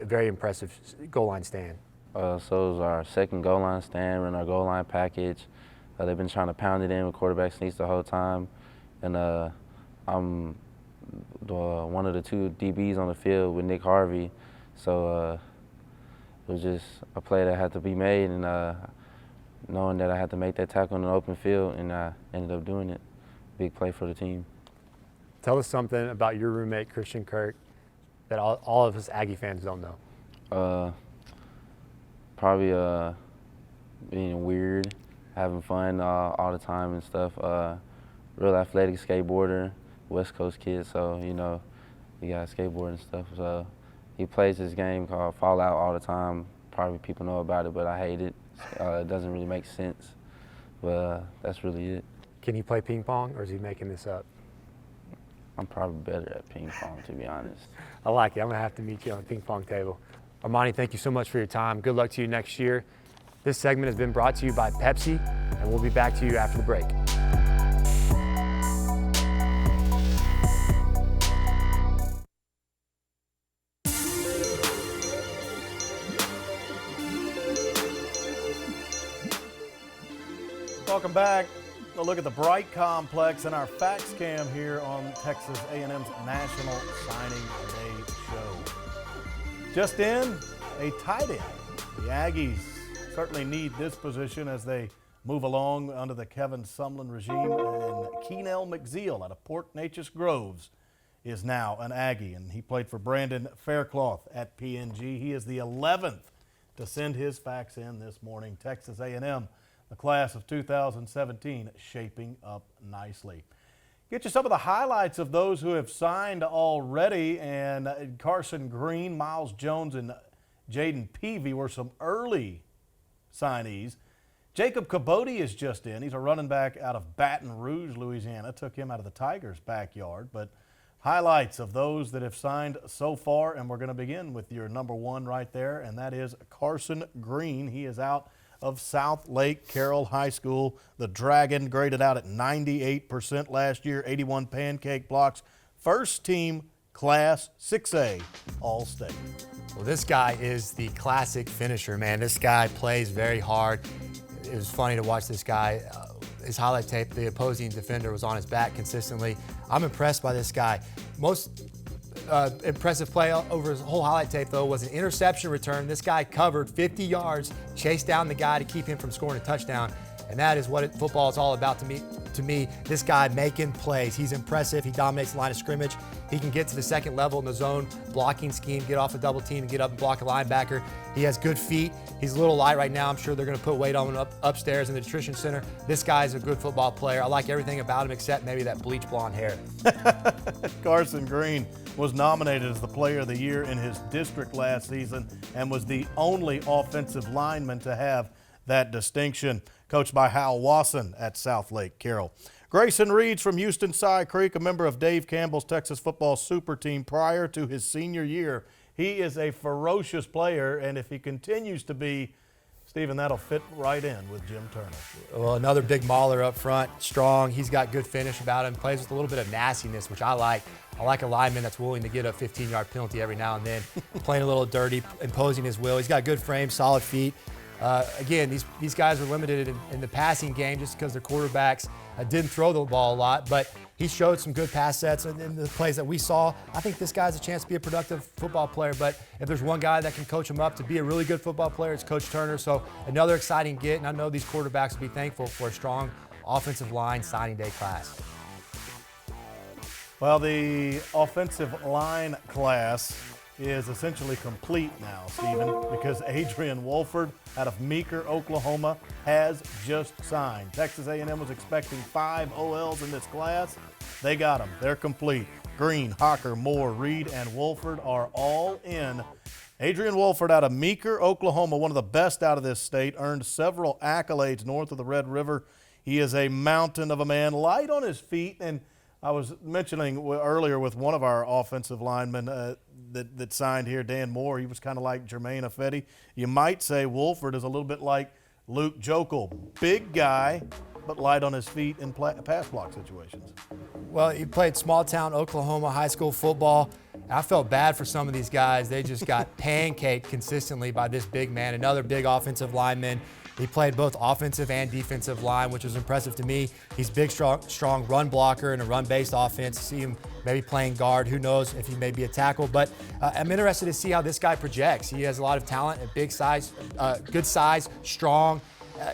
A very impressive goal line stand. So it was our second goal line stand, ran our goal line package. They've been trying to pound it in with quarterback sneaks the whole time. And I'm one of the two DBs on the field with Nick Harvey. So it was just a play that had to be made, and knowing that I had to make that tackle in an open field, and I ended up doing it. Big play for the team. Tell us something about your roommate, Christian Kirk, that all of us Aggie fans don't know. Probably being weird, having fun all the time and stuff. Real athletic skateboarder, West Coast kid, so you got skateboard and stuff. So he plays this game called Fallout all the time. Probably people know about it, but I hate it. It doesn't really make sense, but that's really it. Can he play ping pong, or is he making this up? I'm probably better at ping pong, to be honest. I like it. I'm going to have to meet you on the ping pong table. Armani, thank you so much for your time. Good luck to you next year. This segment has been brought to you by Pepsi, and we'll be back to you after the break. Welcome back. A look at the Bright Complex and our fax cam here on Texas A&M's National Signing Day show. Just in, a tight end. The Aggies certainly need this position as they move along under the Kevin Sumlin regime, and Keenell McZeal out of Port Neches Groves is now an Aggie, and he played for Brandon Faircloth at PNG. He is the 11th to send his fax in this morning. Texas A&M, the class of 2017, shaping up nicely. Get you some of the highlights of those who have signed already, and Carson Green, Miles Jones, and Jaden Peavy were some early signees. Jacob Cabote is just in. He's a running back out of Baton Rouge, Louisiana. Took him out of the Tigers' backyard, but highlights of those that have signed so far, and we're going to begin with your number one right there, and that is Carson Green. He is out of South Lake Carroll High School. The Dragon graded out at 98% last year, 81 pancake blocks. First team Class 6A All-State. Well, this guy is the classic finisher, man. This guy plays very hard. It was funny to watch this guy. His highlight tape, the opposing defender was on his back consistently. I'm impressed by this guy. Most impressive play over his whole highlight tape, though, was an interception return. This guy covered 50 yards, chased down the guy to keep him from scoring a touchdown. And that is what football is all about to me. This guy making plays. He's impressive. He dominates the line of scrimmage. He can get to the second level in the zone blocking scheme, get off a double team and get up and block a linebacker. He has good feet. He's a little light right now. I'm sure they're going to put weight on him upstairs in the nutrition center. This guy's a good football player. I like everything about him except maybe that bleach blonde hair. Carson Green was nominated as the Player of the Year in his district last season and was the only offensive lineman to have that distinction. Coached by Hal Wasson at South Lake Carroll. Grayson Reeds from Houston Cy Creek, a member of Dave Campbell's Texas football super team prior to his senior year. He is a ferocious player, and if he continues to be, Stephen, that'll fit right in with Jim Turner. Well, another big mauler up front, strong. He's got good finish about him, plays with a little bit of nastiness, which I like. I like a lineman that's willing to get a 15-yard penalty every now and then, playing a little dirty, imposing his will. He's got good frame, solid feet. Again, these guys are limited in the passing game just because their quarterbacks didn't throw the ball a lot, but he showed some good pass sets in the plays that we saw. I think this guy has a chance to be a productive football player, but if there's one guy that can coach him up to be a really good football player, it's Coach Turner. So another exciting get, and I know these quarterbacks will be thankful for a strong offensive line signing day class. Well, the offensive line class is essentially complete now, Stephen, because Adrian Wolford out of Meeker, Oklahoma, has just signed. Texas A&M was expecting 5 OLs in this class. They got them. They're complete. Green, Hocker, Moore, Reed, and Wolford are all in. Adrian Wolford out of Meeker, Oklahoma, one of the best out of this state, earned several accolades north of the Red River. He is a mountain of a man, light on his feet, and I was mentioning earlier with one of our offensive linemen that signed here, Dan Moore. He was kind of like Jermaine Ifedi. You might say Wolford is a little bit like Luke Jokel. Big guy, but light on his feet in pass block situations. Well, he played small-town Oklahoma high school football. I felt bad for some of these guys. They just got pancaked consistently by this big man, another big offensive lineman. He played both offensive and defensive line, which was impressive to me. He's big, strong run blocker in a run-based offense. See him maybe playing guard. Who knows if he may be a tackle. But I'm interested to see how this guy projects. He has a lot of talent, a big size, good size, strong.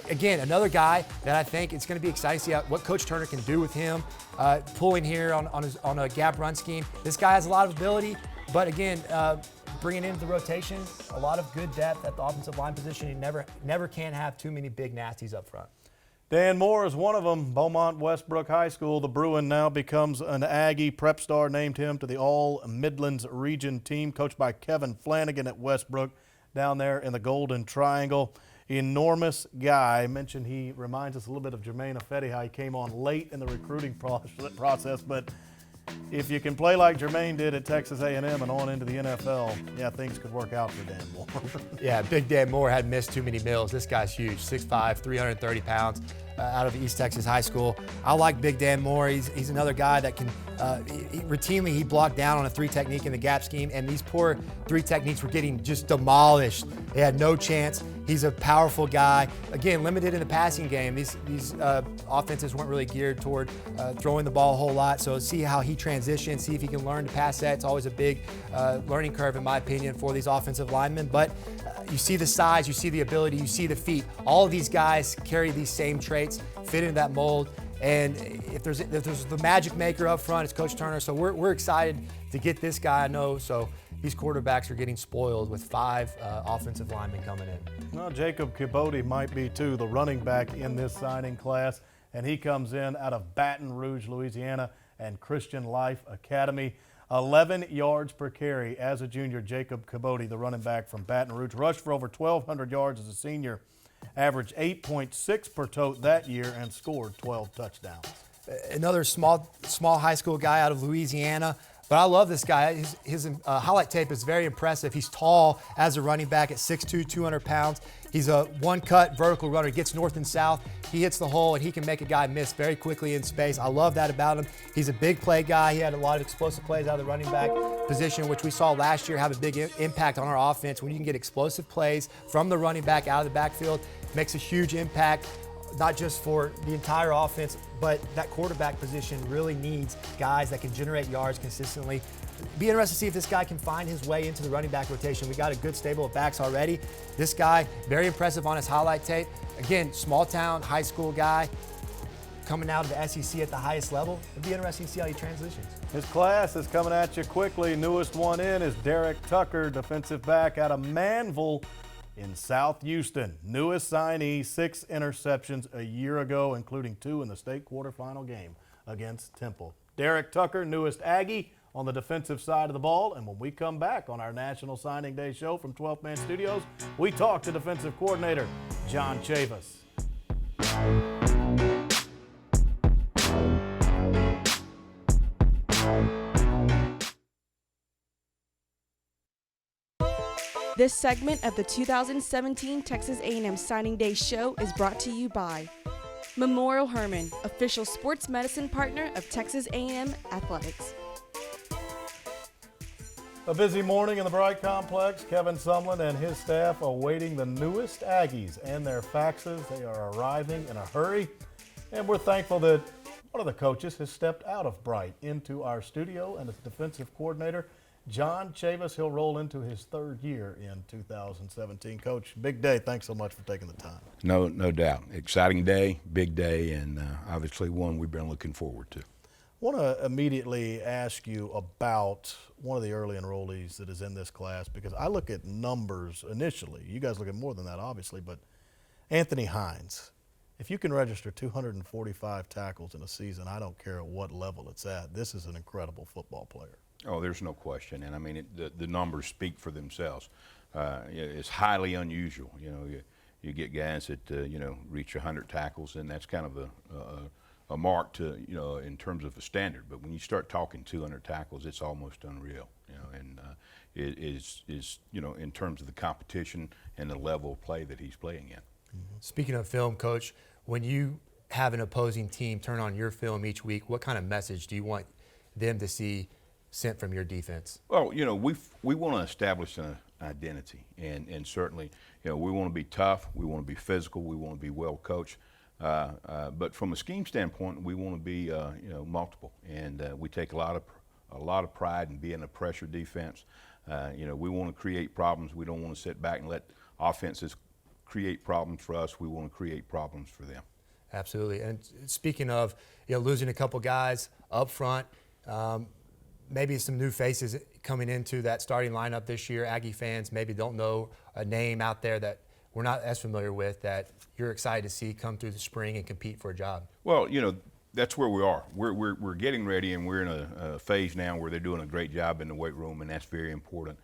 Again, another guy that I think it's going to be exciting to see what Coach Turner can do with him. Pulling here on a gap run scheme. This guy has a lot of ability, but again, bringing into the rotation, a lot of good depth at the offensive line position. You never can have too many big nasties up front. Dan Moore is one of them. Beaumont Westbrook High School. The Bruin now becomes an Aggie. Prep Star named him to the All-Midlands Region team, coached by Kevin Flanagan at Westbrook down there in the Golden Triangle. Enormous guy. I mentioned he reminds us a little bit of Jermaine Ifedi, how he came on late in the recruiting process, but if you can play like Jermaine did at Texas A&M and on into the NFL, yeah, things could work out for Dan Moore. Yeah, Big Dan Moore hadn't missed too many meals. This guy's huge, 6'5", 330 pounds, out of East Texas High School. I like Big Dan Moore. He's another guy that can routinely he blocked down on a 3 technique in the gap scheme, and these poor 3 techniques were getting just demolished. They had no chance. He's a powerful guy. Again, limited in the passing game. These offenses weren't really geared toward throwing the ball a whole lot. So see how he transitions, see if he can learn to pass that. It's always a big learning curve, in my opinion, for these offensive linemen. But you see the size, you see the ability, you see the feet. All of these guys carry these same traits, fit into that mold. And if there's the magic maker up front, it's Coach Turner. So we're excited to get this guy, I know. So these quarterbacks are getting spoiled with 5 offensive linemen coming in. Well, Jacob Kibodi might be, too, the running back in this signing class. And he comes in out of Baton Rouge, Louisiana, and Christian Life Academy. 11 yards per carry as a junior. Jacob Kibodi, the running back from Baton Rouge, rushed for over 1,200 yards as a senior, averaged 8.6 per tote that year, and scored 12 touchdowns. another small high school guy out of Louisiana. But I love this guy. His highlight tape is very impressive. He's tall as a running back at 6'2", 200 pounds. He's a one-cut vertical runner. He gets north and south. He hits the hole, and he can make a guy miss very quickly in space. I love that about him. He's a big play guy. He had a lot of explosive plays out of the running back position, which we saw last year have a big impact on our offense. When you can get explosive plays from the running back out of the backfield, it makes a huge impact, not just for the entire offense, but that quarterback position really needs guys that can generate yards consistently. Be interested to see if this guy can find his way into the running back rotation. We got a good stable of backs already. This guy, very impressive on his highlight tape. Again, small town, high school guy, coming out of the SEC at the highest level. It'll be interesting to see how he transitions. His class is coming at you quickly. Newest one in is Derek Tucker, defensive back out of Manville in South Houston. Newest signee, 6 interceptions a year ago, including 2 in the state quarterfinal game against Temple. Derek Tucker, newest Aggie on the defensive side of the ball. And when we come back on our National Signing Day show from 12th Man Studios, we talk to defensive coordinator John Chavis. This segment of the 2017 Texas A&M Signing Day show is brought to you by Memorial Hermann, official sports medicine partner of Texas A&M Athletics. A busy morning in the Bright Complex. Kevin Sumlin and his staff awaiting the newest Aggies and their faxes. They are arriving in a hurry, and we're thankful that one of the coaches has stepped out of Bright into our studio, and it's defensive coordinator John Chavis. He'll roll into his 3rd year in 2017. Coach, big day. Thanks so much for taking the time. No doubt. Exciting day, big day, and obviously one we've been looking forward to. I want to immediately ask you about one of the early enrollees that is in this class, because I look at numbers initially. You guys look at more than that, obviously, but Anthony Hines, if you can register 245 tackles in a season, I don't care at what level it's at, this is an incredible football player. Oh, there's no question, and I mean the numbers speak for themselves. It's highly unusual. You get guys that reach 100 tackles, and that's kind of a mark to in terms of a standard. But when you start talking 200 tackles, it's almost unreal. And it is in terms of the competition and the level of play that he's playing in. Mm-hmm. Speaking of film, Coach, when you have an opposing team turn on your film each week, what kind of message do you want them to see sent from your defense? Well, we want to establish an identity, and certainly, we want to be tough, we want to be physical, we want to be well coached. But from a scheme standpoint, we want to be multiple, and we take a lot of pride in being a pressure defense. We want to create problems. We don't want to sit back and let offenses create problems for us. We want to create problems for them. Absolutely. And speaking of losing a couple guys up front, maybe some new faces coming into that starting lineup this year. Aggie fans maybe don't know a name out there that we're not as familiar with that you're excited to see come through the spring and compete for a job. Well, that's where we are. We're getting ready, and we're in a phase now where they're doing a great job in the weight room, and that's very important.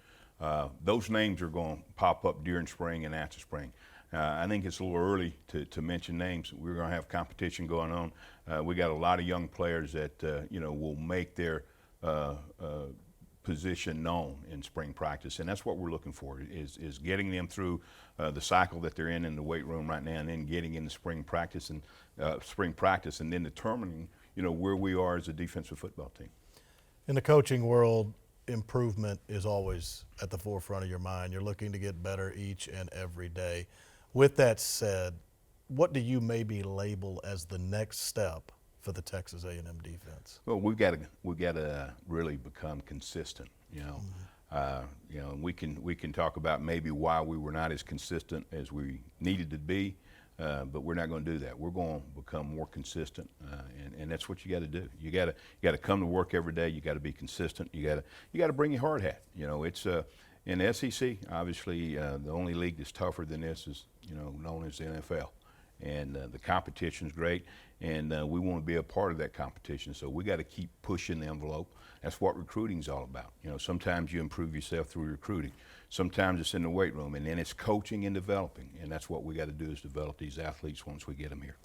Those names are going to pop up during spring and after spring. I think it's a little early to mention names. We're going to have competition going on. We got a lot of young players that will make their position known in spring practice, and that's what we're looking for, is getting them through the cycle that they're in the weight room right now, and then getting into spring practice and then determining where we are as a defensive football team. In the coaching world, improvement is always at the forefront of your mind. You're looking to get better each and every day. With that said, what do you maybe label as the next step for the Texas A&M defense? Well, we've got to really become consistent. We can talk about maybe why we were not as consistent as we needed to be, but we're not going to do that. We're going to become more consistent, and that's what you got to do. You got to come to work every day. You got to be consistent. You got to bring your hard hat. It's in the SEC. Obviously, the only league that's tougher than this is known as the NFL. And the competition's great, and we want to be a part of that competition. So we got to keep pushing the envelope. That's what recruiting's all about. Sometimes you improve yourself through recruiting. Sometimes it's in the weight room, and then it's coaching and developing. And that's what we got to do, is develop these athletes once we get them here.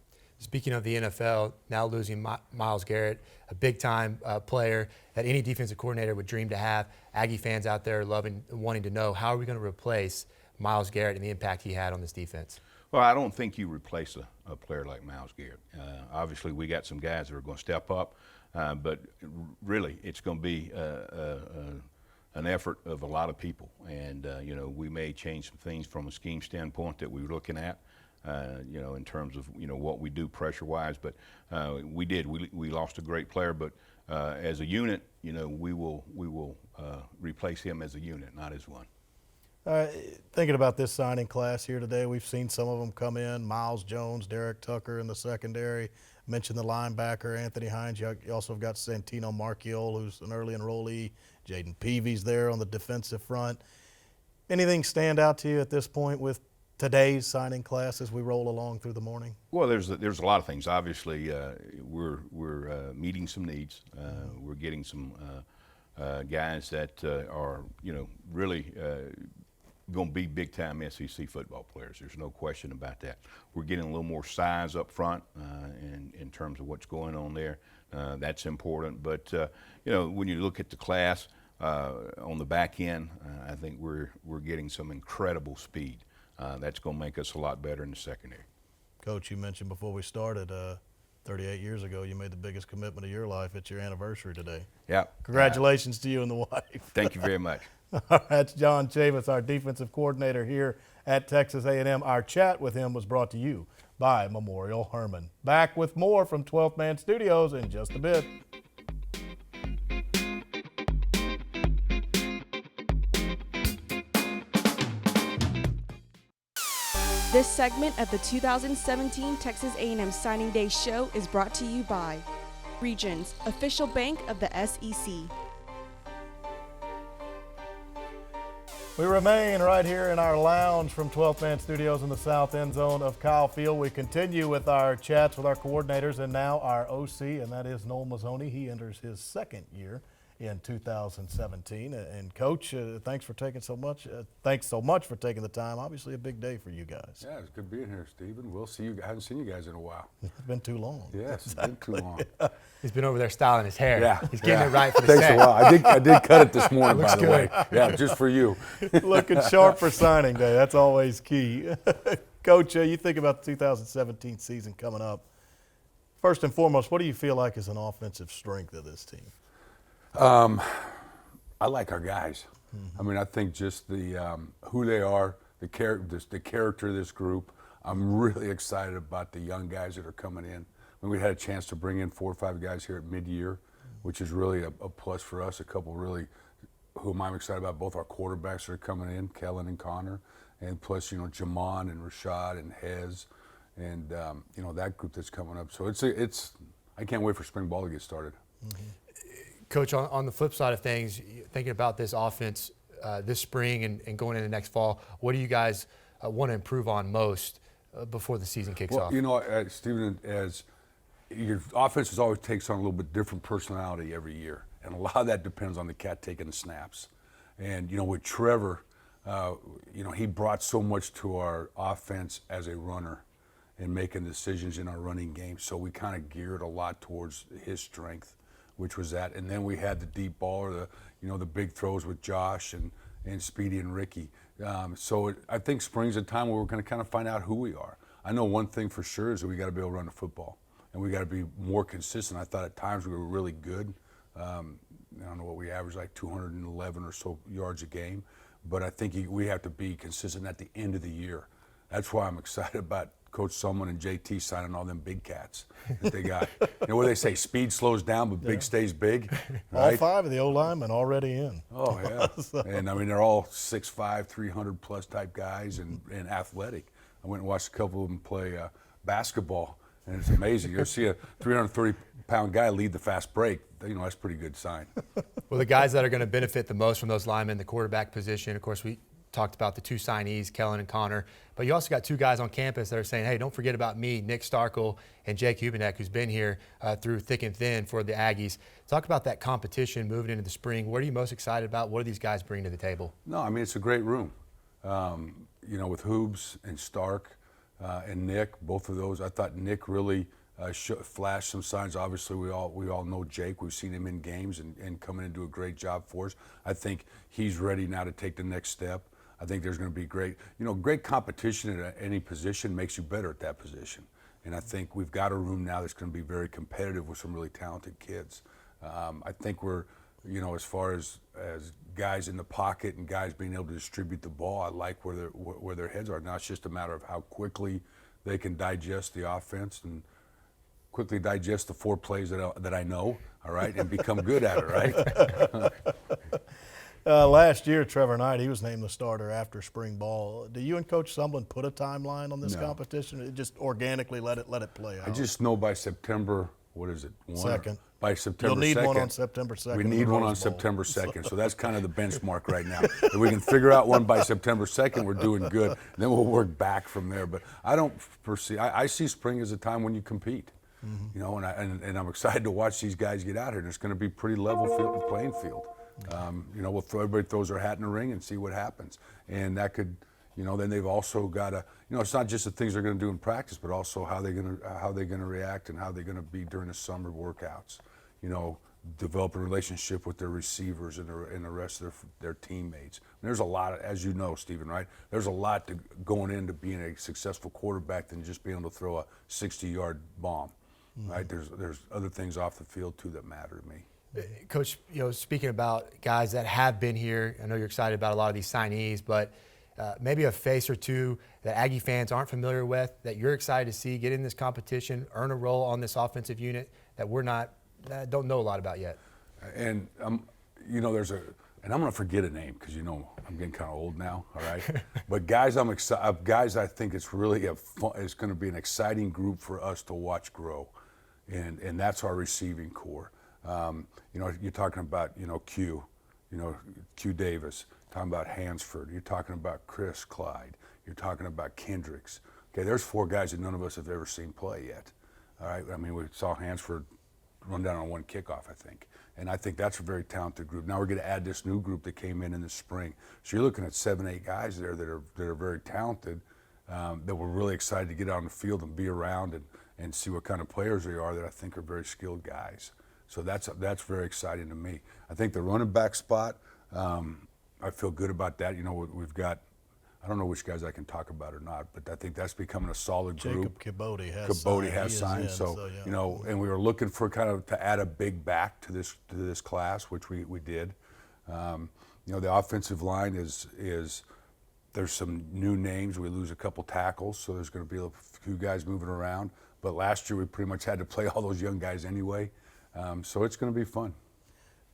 Speaking of the NFL, now losing Myles Garrett, a big-time player that any defensive coordinator would dream to have. Aggie fans out there wanting to know, how are we going to replace Myles Garrett and the impact he had on this defense? Well, I don't think you replace a player like Myles Garrett. Obviously, we got some guys that are going to step up, but really, it's going to be an effort of a lot of people. And, we may change some things from a scheme standpoint that we're looking at. In terms of, what we do pressure-wise, but we lost a great player, but as a unit, we will replace him as a unit, not as one. Thinking about this signing class here today, we've seen some of them come in, Miles Jones, Derek Tucker in the secondary, mentioned the linebacker, Anthony Hines. You also have got Santino Marchiol, who's an early enrollee, Jaden Peavy's there on the defensive front. Anything stand out to you at this point with today's signing class as we roll along through the morning? Well, there's a lot of things. Obviously, we're meeting some needs. We're getting some guys that are really going to be big-time SEC football players. There's no question about that. We're getting a little more size up front in terms of what's going on there. That's important. But when you look at the class on the back end, I think we're getting some incredible speed. That's going to make us a lot better in the secondary. Coach, you mentioned before we started, 38 years ago, you made the biggest commitment of your life. It's your anniversary today. Yeah. Congratulations to you and the wife. Thank you very much. That's John Chavis, our defensive coordinator here at Texas A&M. Our chat with him was brought to you by Memorial Hermann. Back with more from 12th Man Studios in just a bit. This segment of the 2017 Texas A&M Signing Day Show is brought to you by Regions, official bank of the SEC. We remain right here in our lounge from 12th Man Studios in the south end zone of Kyle Field. We continue with our chats with our coordinators and now our OC, and that is Noel Mazzoni. He enters his second year in 2017. And Coach, thanks for taking so much. Thanks so much for taking the time. Obviously a big day for you guys. Yeah, it's good being here, Stephen. We'll see you. I haven't seen you guys in a while. It's been too long. Yes, it's been too long. He's been over there styling his hair. Yeah, he's getting it right for the Takes set. a while. I did cut it this morning, by the way. good. Yeah, just for you. Looking sharp for signing day. That's always key. Coach, you think about the 2017 season coming up. First and foremost, what do you feel like is an offensive strength of this team? I like our guys. Mm-hmm. I mean, I think just the who they are, the character of this group. I'm really excited about the young guys that are coming in. I mean, we had a chance to bring in 4 or 5 guys here at mid-year, which is really a plus for us. A couple really whom I'm excited about. Both our quarterbacks that are coming in, Kellen and Connor, and plus Jamon and Rashad and Hez, and that group that's coming up. So it's I can't wait for spring ball to get started. Mm-hmm. Coach, on the flip side of things, thinking about this offense this spring and going into next fall, what do you guys want to improve on most before the season kicks off? Stephen, as your offense always takes on a little bit different personality every year, and a lot of that depends on the cat taking the snaps. And with Trevor, he brought so much to our offense as a runner and making decisions in our running game. So we kind of geared a lot towards his strength, which was that. And then we had the deep ball or the big throws with Josh and Speedy and Ricky. I think spring's a time where we're going to kind of find out who we are. I know one thing for sure is that we got to be able to run the football, and we got to be more consistent. I thought at times we were really good. I don't know what we averaged, like 211 or so yards a game, but I think we have to be consistent at the end of the year. That's why I'm excited about Coach Sumlin and JT signing all them big cats that they got. What they say, speed slows down, but big stays big. Right? All 5 of the O-linemen already in. Oh, yeah. And, they're all 6'5", 300-plus type guys and athletic. I went and watched a couple of them play basketball, and it's amazing. You see a 330-pound guy lead the fast break. That's a pretty good sign. Well, the guys that are going to benefit the most from those linemen, the quarterback position, of course, we talked about the 2 signees, Kellen and Connor, but you also got 2 guys on campus that are saying, hey, don't forget about me, Nick Starkel and Jake Hubenek, who's been here through thick and thin for the Aggies. Talk about that competition moving into the spring. What are you most excited about? What do these guys bring to the table? No, it's a great room. With Hoobs and Stark, and Nick, both of those. I thought Nick really flashed some signs. Obviously, we all know Jake. We've seen him in games and coming and do a great job for us. I think he's ready now to take the next step. I think there's going to be great competition at any position makes you better at that position. And I think we've got a room now that's going to be very competitive with some really talented kids. I think we're, as far as guys in the pocket and guys being able to distribute the ball, I like where their heads are. Now it's just a matter of how quickly they can digest the offense and quickly digest the 4 plays that I know, all right, and become good at it, right? Last year, Trevor Knight, he was named the starter after spring ball. Do you and Coach Sumlin put a timeline on this competition? It just organically let it play out? I just know by September, what is it? 2nd. By September 2nd. You'll need one on September 2nd. We need one on September 2nd. So that's kind of the benchmark right now. If we can figure out one by September 2nd, we're doing good. Then we'll work back from there. But I don't foresee, I see spring as a time when you compete. Mm-hmm. And I'm excited to watch these guys get out here. And it's going to be pretty level playing field. Everybody throws their hat in the ring and see what happens. And that could, then they've also got to, it's not just the things they're going to do in practice, but also how they're going to react and how they're going to be during the summer workouts. Develop a relationship with their receivers and the rest of their teammates. And there's a lot, as you know, Stephen, right? There's a lot going into being a successful quarterback than just being able to throw a 60-yard bomb, right? There's other things off the field too that matter to me. Coach, speaking about guys that have been here, I know you're excited about a lot of these signees, but maybe a face or two that Aggie fans aren't familiar with that you're excited to see get in this competition, earn a role on this offensive unit that don't know a lot about yet. And and I'm going to forget a name because I'm getting kind of old now. All right, but guys, I'm excited. Guys, I think it's really it's going to be an exciting group for us to watch grow, and that's our receiving core. You're talking about Q Davis. Talking about Hansford. You're talking about Chris Clyde. You're talking about Kendricks. Okay, there's 4 guys that none of us have ever seen play yet. All right, I mean, we saw Hansford run down on 1 kickoff, I think. And I think that's a very talented group. Now we're going to add this new group that came in the spring. So you're looking at 7, 8 guys there that are very talented, that we're really excited to get out on the field and be around and see what kind of players they are that I think are very skilled guys. So that's very exciting to me. I think the running back spot, I feel good about that. We've got, I don't know which guys I can talk about or not, but I think that's becoming a solid group. Jacob Kibodi has signed. So and we were looking for kind of to add a big back to this class, which we did. The offensive line is there's some new names. We lose a couple tackles, so there's going to be a few guys moving around. But last year we pretty much had to play all those young guys anyway, so it's going to be fun.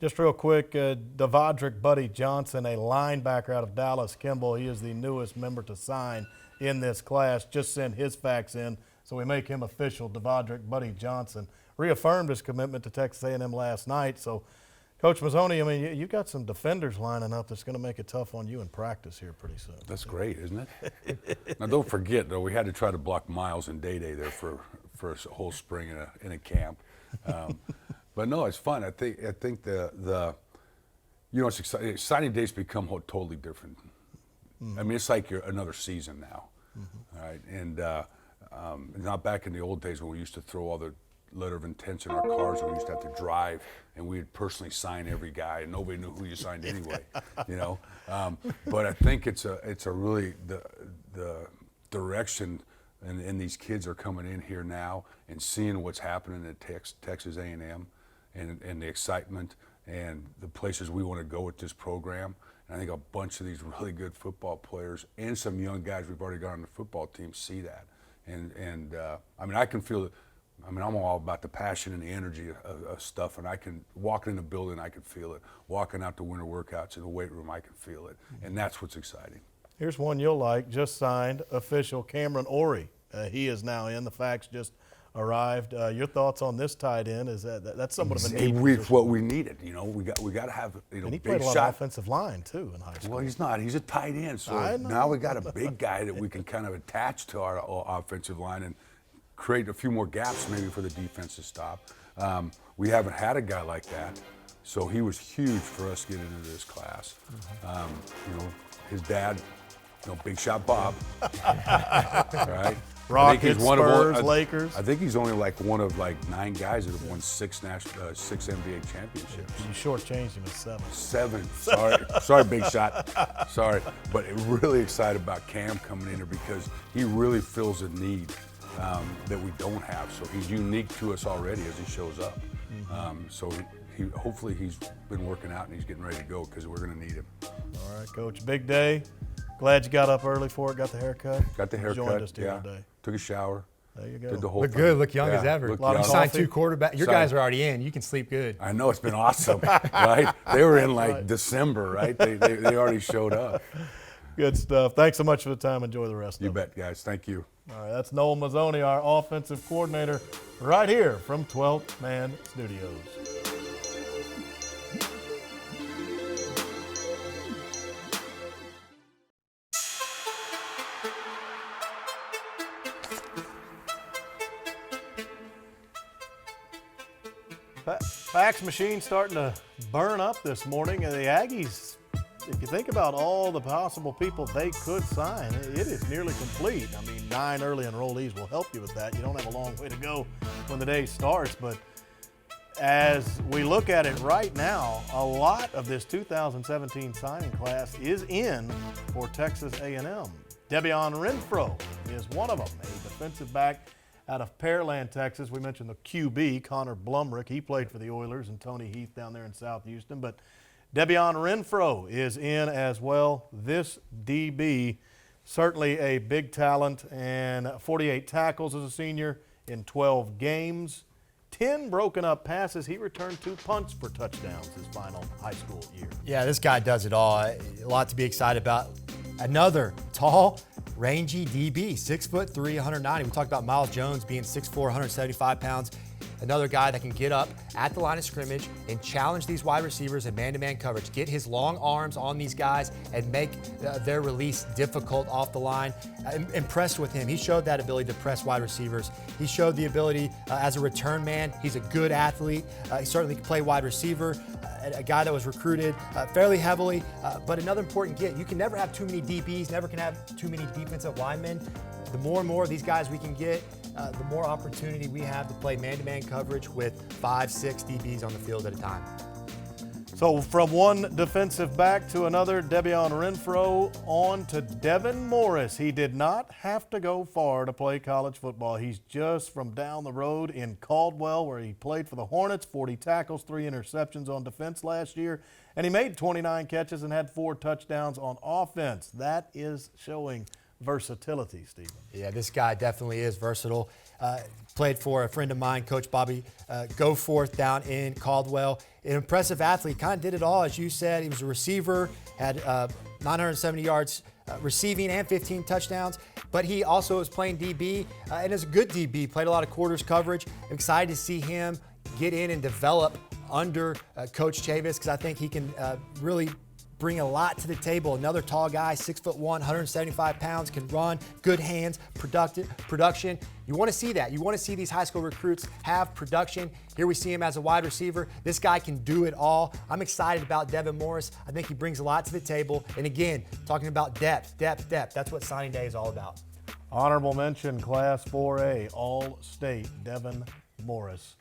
Just real quick, Devondrick Buddy Johnson, a linebacker out of Dallas Kimball. He is the newest member to sign in this class. Just sent his facts in, so we make him official. Devondrick Buddy Johnson reaffirmed his commitment to Texas A&M last night. So, Coach Mazzoni, I mean, you've got some defenders lining up that's going to make it tough on you in practice here pretty soon. That's great, isn't it? Now, don't forget, though, we had to try to block Miles and Day there for a whole spring in a camp. But no, it's fun. I think it's exciting. Signing days become totally different. Mm-hmm. I mean, it's like another season now, all right? And not back in the old days when we used to throw all the letter of intents in our cars and we used to have to drive and we'd personally sign every guy and nobody knew who you signed anyway, But I think it's a really the direction. And these kids are coming in here now and seeing what's happening at Texas A&M and the excitement and the places we want to go with this program. And I think a bunch of these really good football players and some young guys we've already got on the football team see that. And I mean, I can feel it. I mean, I'm all about the passion and the energy of stuff, and I can walk in the building, I can feel it. Walking out to winter workouts in the weight room, I can feel it. And that's what's exciting. Here's one you'll like, just signed, official Cameron Orey. He is now in. The facts just arrived. Your thoughts on this tight end? Is that's somewhat of a need? What we needed. We got to have and he played a lot of offensive line too in high school. Well, he's not. He's a tight end. So now we got a big guy that we can kind of attach to our offensive line and create a few more gaps maybe for the defense to stop. We haven't had a guy like that, so he was huge for us getting into this class. His dad Big shot Bob. Right? Rockets, Spurs, Lakers. I think he's only one of 9 guys that have won 6 NBA championships. You shortchanged him at 7. Sorry, Big Shot. Sorry, but really excited about Cam coming in here because he really fills a need that we don't have. So he's unique to us already as he shows up. So hopefully he's been working out and he's getting ready to go because we're going to need him. All right, Coach. Big day. Glad you got up early for it. Got the haircut. Got the haircut. Joined us here today. Took a shower. There you go. Did the whole Look thing. good. Look young as ever. You signed 2 quarterbacks. Your guys are already in. You can sleep good. I know, it's been awesome, right? They were in December, right? They already showed up. Good stuff. Thanks so much for the time. Enjoy the rest of it. You bet, guys. Thank you. All right, that's Noel Mazzoni, our offensive coordinator, right here from 12th Man Studios. Fax machine starting to burn up this morning, and the Aggies, if you think about all the possible people they could sign, it is nearly complete. I mean, 9 early enrollees will help you with that. You don't have a long way to go when the day starts, but as we look at it right now, a lot of this 2017 signing class is in for Texas A&M. Debian Renfro is one of them, a defensive back out of Pearland, Texas. We mentioned the QB, Connor Blumrick. He played for the Oilers and Tony Heath down there in South Houston. But Debian Renfro is in as well. This DB, certainly a big talent, and 48 tackles as a senior in 12 games. 10 broken up passes. He returned 2 punts for touchdowns his final high school year. Yeah, this guy does it all. A lot to be excited about. Another tall, rangy DB, 6'3", 190. We talked about Miles Jones being 6'4", 175 pounds. Another guy that can get up at the line of scrimmage and challenge these wide receivers in man-to-man coverage, get his long arms on these guys and make their release difficult off the line. I'm impressed with him. He showed that ability to press wide receivers. He showed the ability as a return man. He's a good athlete. He certainly can play wide receiver. A guy that was recruited fairly heavily, but another important get. You can never have too many DBs, never can have too many defensive linemen. The more and more of these guys we can get, the more opportunity we have to play man-to-man coverage with 5, 6 DBs on the field at a time. So from one defensive back to another, Debian Renfro on to Devin Morris. He did not have to go far to play college football. He's just from down the road in Caldwell, where he played for the Hornets, 40 tackles, 3 interceptions on defense last year, and he made 29 catches and had 4 touchdowns on offense. That is showing versatility, Stephen. Yeah, this guy definitely is versatile. Played for a friend of mine, Coach Bobby Goforth down in Caldwell. An impressive athlete, kind of did it all, as you said. He was a receiver, had 970 yards receiving and 15 touchdowns, but he also was playing DB and is a good DB, played a lot of quarters coverage. I'm excited to see him get in and develop under Coach Chavis, because I think he can really bring a lot to the table. Another tall guy, 6'1", 175 pounds, can run, good hands, production. You want to see that. You want to see these high school recruits have production. Here we see him as a wide receiver. This guy can do it all. I'm excited about Devin Morris. I think he brings a lot to the table. And again, talking about depth. That's what signing day is all about. Honorable mention, Class 4A, All-State, Devin Morris.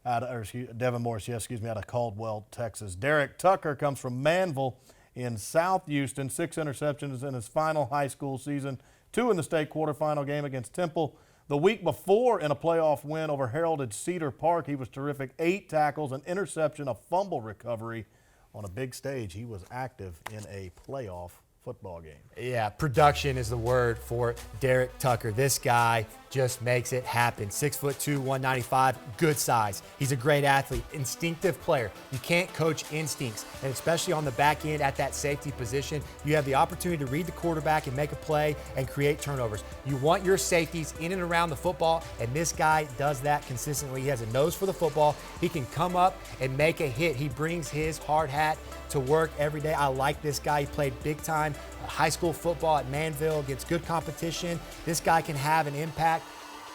Out of Caldwell, Texas. Derek Tucker comes from Manville in South Houston, 6 interceptions in his final high school season, 2 in the state quarterfinal game against Temple. The week before, in a playoff win over Heralded Cedar Park, he was terrific. 8 tackles, an interception, a fumble recovery. On a big stage, he was active in a playoff football game. Yeah, production is the word for Derek Tucker. This guy just makes it happen. 6'2", 195, good size. He's a great athlete, instinctive player. You can't coach instincts, and especially on the back end at that safety position, you have the opportunity to read the quarterback and make a play and create turnovers. You want your safeties in and around the football, and this guy does that consistently. He has a nose for the football. He can come up and make a hit. He brings his hard hat to work every day. I like this guy. He played big time high school football at Manville against good competition. This guy can have an impact.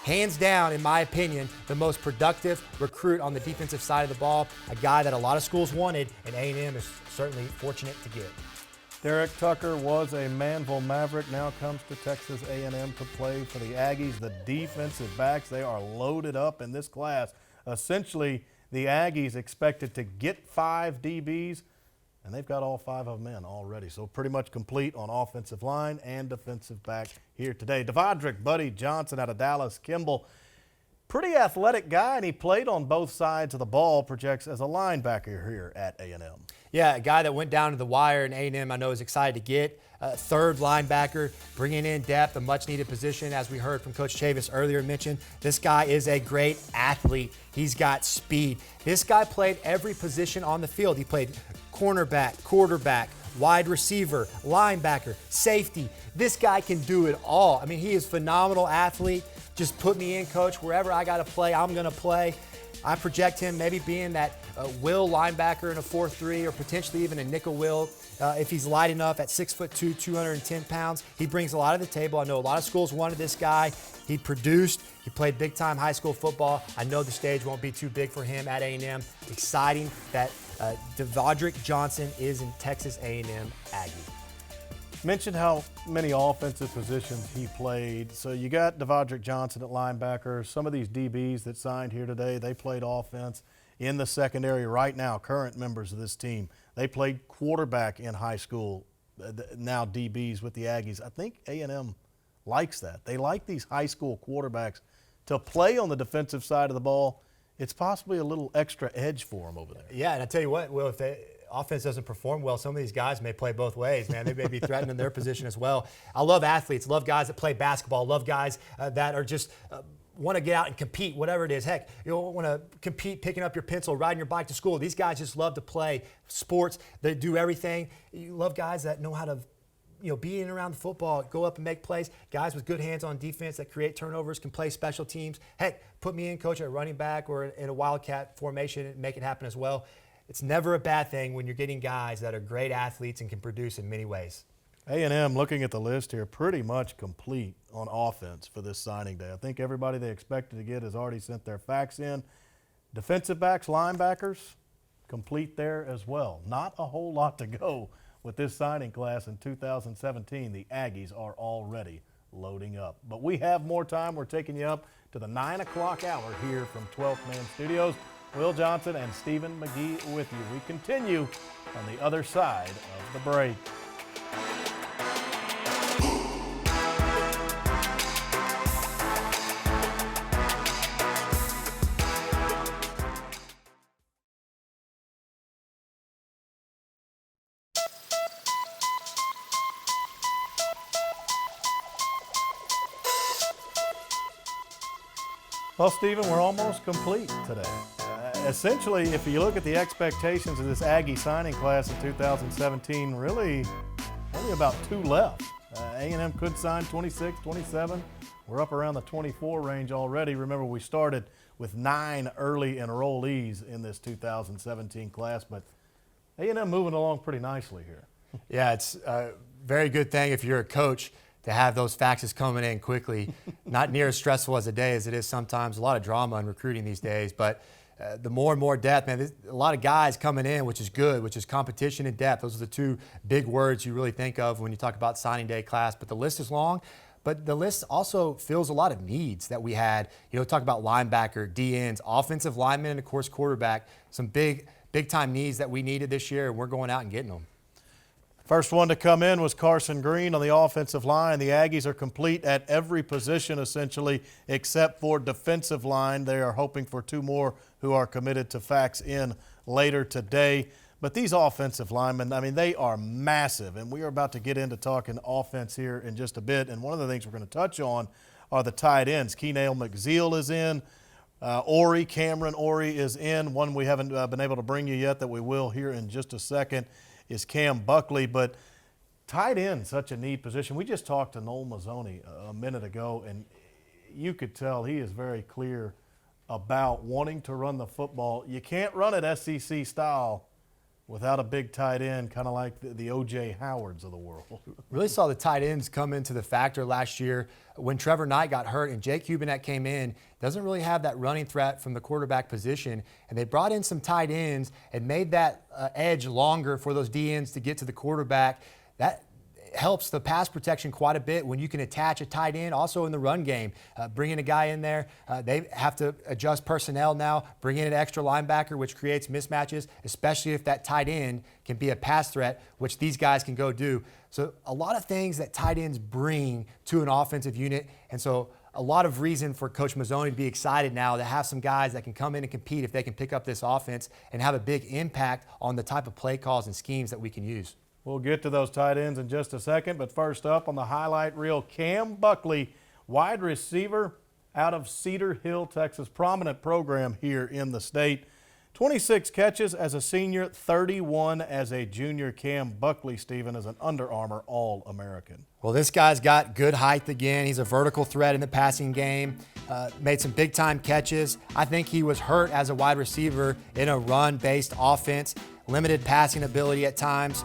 Hands down, in my opinion, the most productive recruit on the defensive side of the ball, a guy that a lot of schools wanted, and A&M is certainly fortunate to get. Derek Tucker was a Manville Maverick, now comes to Texas A&M to play for the Aggies. The defensive backs, they are loaded up in this class. Essentially, the Aggies expected to get 5 DBs, and they've got all 5 of them in already. So pretty much complete on offensive line and defensive back here today. Devondrick Buddy Johnson out of Dallas Kimball. Pretty athletic guy, and he played on both sides of the ball, projects as a linebacker here at A&M. Yeah, a guy that went down to the wire in A&M I know is excited to get. Third linebacker, bringing in depth, a much-needed position, as we heard from Coach Chavis earlier mentioned. This guy is a great athlete. He's got speed. This guy played every position on the field. He played cornerback, quarterback, wide receiver, linebacker, safety. This guy can do it all. I mean, he is a phenomenal athlete. Just put me in, Coach. Wherever I got to play, I'm going to play. I project him maybe being that will linebacker in a 4-3 or potentially even a nickel will if he's light enough at 6'2", 210 pounds. He brings a lot to the table. I know a lot of schools wanted this guy. He produced. He played big-time high school football. I know the stage won't be too big for him at A&M. Exciting that Devondrick Johnson is in Texas A&M Aggie. Mentioned how many offensive positions he played. So you got Devondrick Johnson at linebacker. Some of these DBs that signed here today, they played offense in the secondary right now, current members of this team. They played quarterback in high school, now DBs with the Aggies. I think A&M likes that. They like these high school quarterbacks to play on the defensive side of the ball. It's possibly a little extra edge for them over there. Yeah, and I tell you what, Will, if the offense doesn't perform well, some of these guys may play both ways, man. They may be threatening their position as well. I love athletes, love guys that play basketball, love guys that are just want to get out and compete, whatever it is. Heck, you want to compete picking up your pencil, riding your bike to school. These guys just love to play sports. They do everything. You love guys that know how to be in and around the football, go up and make plays. Guys with good hands on defense that create turnovers, can play special teams. Heck, put me in, Coach, at running back or in a wildcat formation and make it happen as well. It's never a bad thing when you're getting guys that are great athletes and can produce in many ways. A&M, looking at the list here, pretty much complete on offense for this signing day. I think everybody they expected to get has already sent their facts in. Defensive backs, linebackers, complete there as well. Not a whole lot to go with this signing class in 2017. The Aggies are already loading up. But we have more time. We're taking you up to the 9 o'clock hour here from 12th Man Studios. Will Johnson and Stephen McGee with you. We continue on the other side of the break. Well, Stephen, we're almost complete today. Essentially, if you look at the expectations of this Aggie signing class in 2017, really only about 2 left. A&M could sign 26, 27. We're up around the 24 range already. Remember, we started with 9 early enrollees in this 2017 class, but A&M moving along pretty nicely here. Yeah, it's a very good thing if you're a coach to have those faxes coming in quickly. Not near as stressful as a day as it is sometimes. A lot of drama in recruiting these days, but the more and more depth, man, a lot of guys coming in, which is good, which is competition and depth. Those are the 2 big words you really think of when you talk about signing day class. But the list is long, but the list also fills a lot of needs that we had. Talk about linebacker, DNs, offensive linemen, and of course quarterback. Some big-time needs that we needed this year, and we're going out and getting them. First one to come in was Carson Green on the offensive line. The Aggies are complete at every position essentially except for defensive line. They are hoping for 2 more who are committed to fax in later today. But these offensive linemen, I mean, they are massive, and we are about to get into talking offense here in just a bit. And one of the things we're going to touch on are the tight ends. Keenale McZeal is in. Cameron Orey is in. One we haven't been able to bring you yet that we will here in just a second is Cam Buckley. But tight end, such a neat position. We just talked to Noel Mazzoni a minute ago, and you could tell he is very clear about wanting to run the football. You can't run it SEC style without a big tight end, kind of like the O.J. Howards of the world. Really saw the tight ends come into the factor last year when Trevor Knight got hurt and Jake Hubenet came in. Doesn't really have that running threat from the quarterback position, and they brought in some tight ends and made that edge longer for those DNs to get to the quarterback. that helps the pass protection quite a bit when you can attach a tight end. Also in the run game, bringing a guy in there, they have to adjust personnel now, bring in an extra linebacker, which creates mismatches, especially if that tight end can be a pass threat, which these guys can go do. So a lot of things that tight ends bring to an offensive unit. And so a lot of reason for Coach Mazzoni to be excited now to have some guys that can come in and compete if they can pick up this offense and have a big impact on the type of play calls and schemes that we can use. We'll get to those tight ends in just a second, but first up on the highlight reel, Cam Buckley, wide receiver out of Cedar Hill, Texas, prominent program here in the state. 26 catches as a senior, 31 as a junior. Cam Buckley, Stephen, is an Under Armour All-American. Well, this guy's got good height again. He's a vertical threat in the passing game, made some big-time catches. I think he was hurt as a wide receiver in a run-based offense, limited passing ability at times.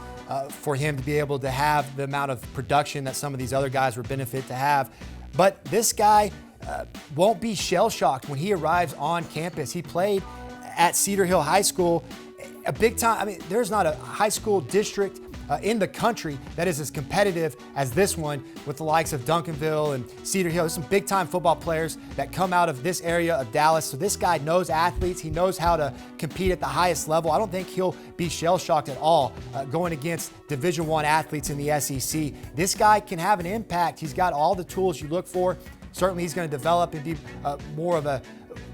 For him to be able to have the amount of production that some of these other guys were benefit to have. But this guy won't be shell-shocked when he arrives on campus. He played at Cedar Hill High School, a big time. I mean, there's not a high school district in the country that is as competitive as this one with the likes of Duncanville and Cedar Hill. There's some big time football players that come out of this area of Dallas. So this guy knows athletes. He knows how to compete at the highest level. I don't think he'll be shell-shocked at all going against Division I athletes in the SEC. This guy can have an impact. He's got all the tools you look for. Certainly he's going to develop and be more of a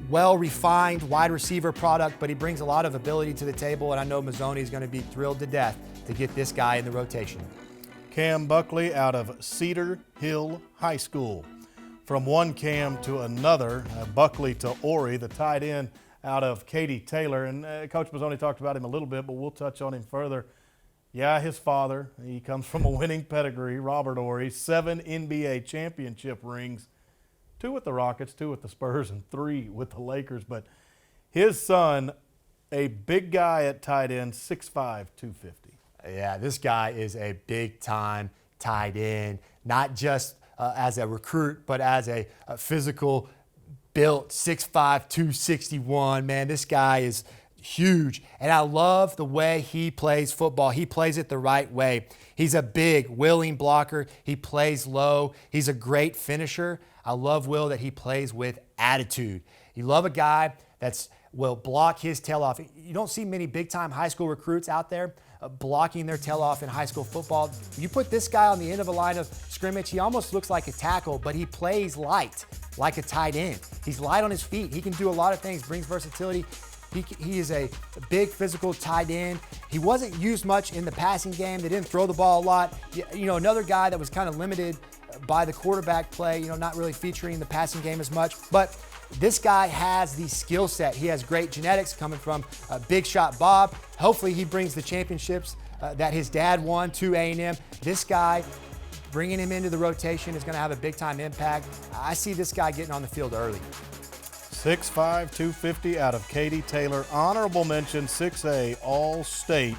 well-refined wide receiver product, but he brings a lot of ability to the table, and I know Mazzoni is going to be thrilled to death to get this guy in the rotation. Cam Buckley out of Cedar Hill High School. From one Cam to another, Buckley to Ori, the tight end out of Katy Taylor. And Coach Mazzoni talked about him a little bit, but we'll touch on him further. Yeah, his father, he comes from a winning pedigree, Robert Ori, 7 NBA championship rings, 2 with the Rockets, 2 with the Spurs, and 3 with the Lakers. But his son, a big guy at tight end, 6'5", 250. Yeah, this guy is a big-time tight end, not just as a recruit, but as a physical built 6'5", 261. Man, this guy is huge, and I love the way he plays football. He plays it the right way. He's a big, willing blocker. He plays low. He's a great finisher. I love, Will, that he plays with attitude. You love a guy that's will block his tail off. You don't see many big-time high school recruits out there blocking their tail off in high school football. You put this guy on the end of a line of scrimmage, he almost looks like a tackle, but he plays light, like a tight end. He's light on his feet. He can do a lot of things, brings versatility. He is a big physical tight end. He wasn't used much in the passing game. They didn't throw the ball a lot. You know, another guy that was kind of limited by the quarterback play, you know, not really featuring the passing game as much. But this guy has the skill set. He has great genetics coming from Big Shot Bob. Hopefully he brings the championships that his dad won to A&M. This guy, bringing him into the rotation is going to have a big-time impact. I see this guy getting on the field early. 6'5", 250 out of Katy Taylor. Honorable mention, 6A All-State.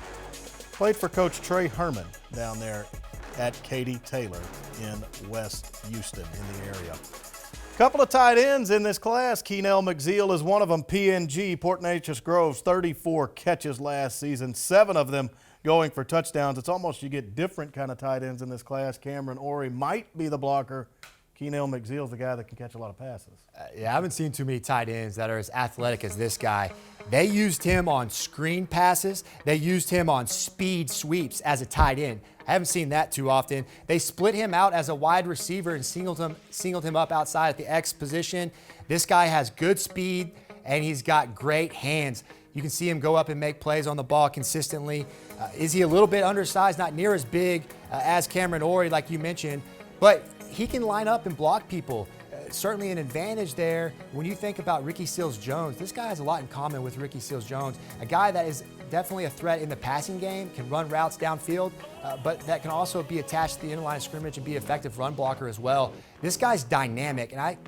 Played for Coach Trey Herman down there at Katy Taylor in West Houston in the area. Couple of tight ends in this class. Keenell McZeal is one of them. PNG, Port Neches Groves, 34 catches last season, 7 of them going for touchdowns. It's almost you get different kind of tight ends in this class. Cameron Ori might be the blocker. Keenell McZeal's the guy that can catch a lot of passes. Yeah, I haven't seen too many tight ends that are as athletic as this guy. They used him on screen passes. They used him on speed sweeps as a tight end. I haven't seen that too often. They split him out as a wide receiver and singled him up outside at the X position. This guy has good speed, and he's got great hands. You can see him go up and make plays on the ball consistently. Is he a little bit undersized, not near as big as Cameron Ori, like you mentioned, but he can line up and block people. Certainly an advantage there. When you think about Ricky Seals-Jones, this guy has a lot in common with Ricky Seals-Jones, a guy that is definitely a threat in the passing game, can run routes downfield, but that can also be attached to the inner line of scrimmage and be an effective run blocker as well. This guy's dynamic, and I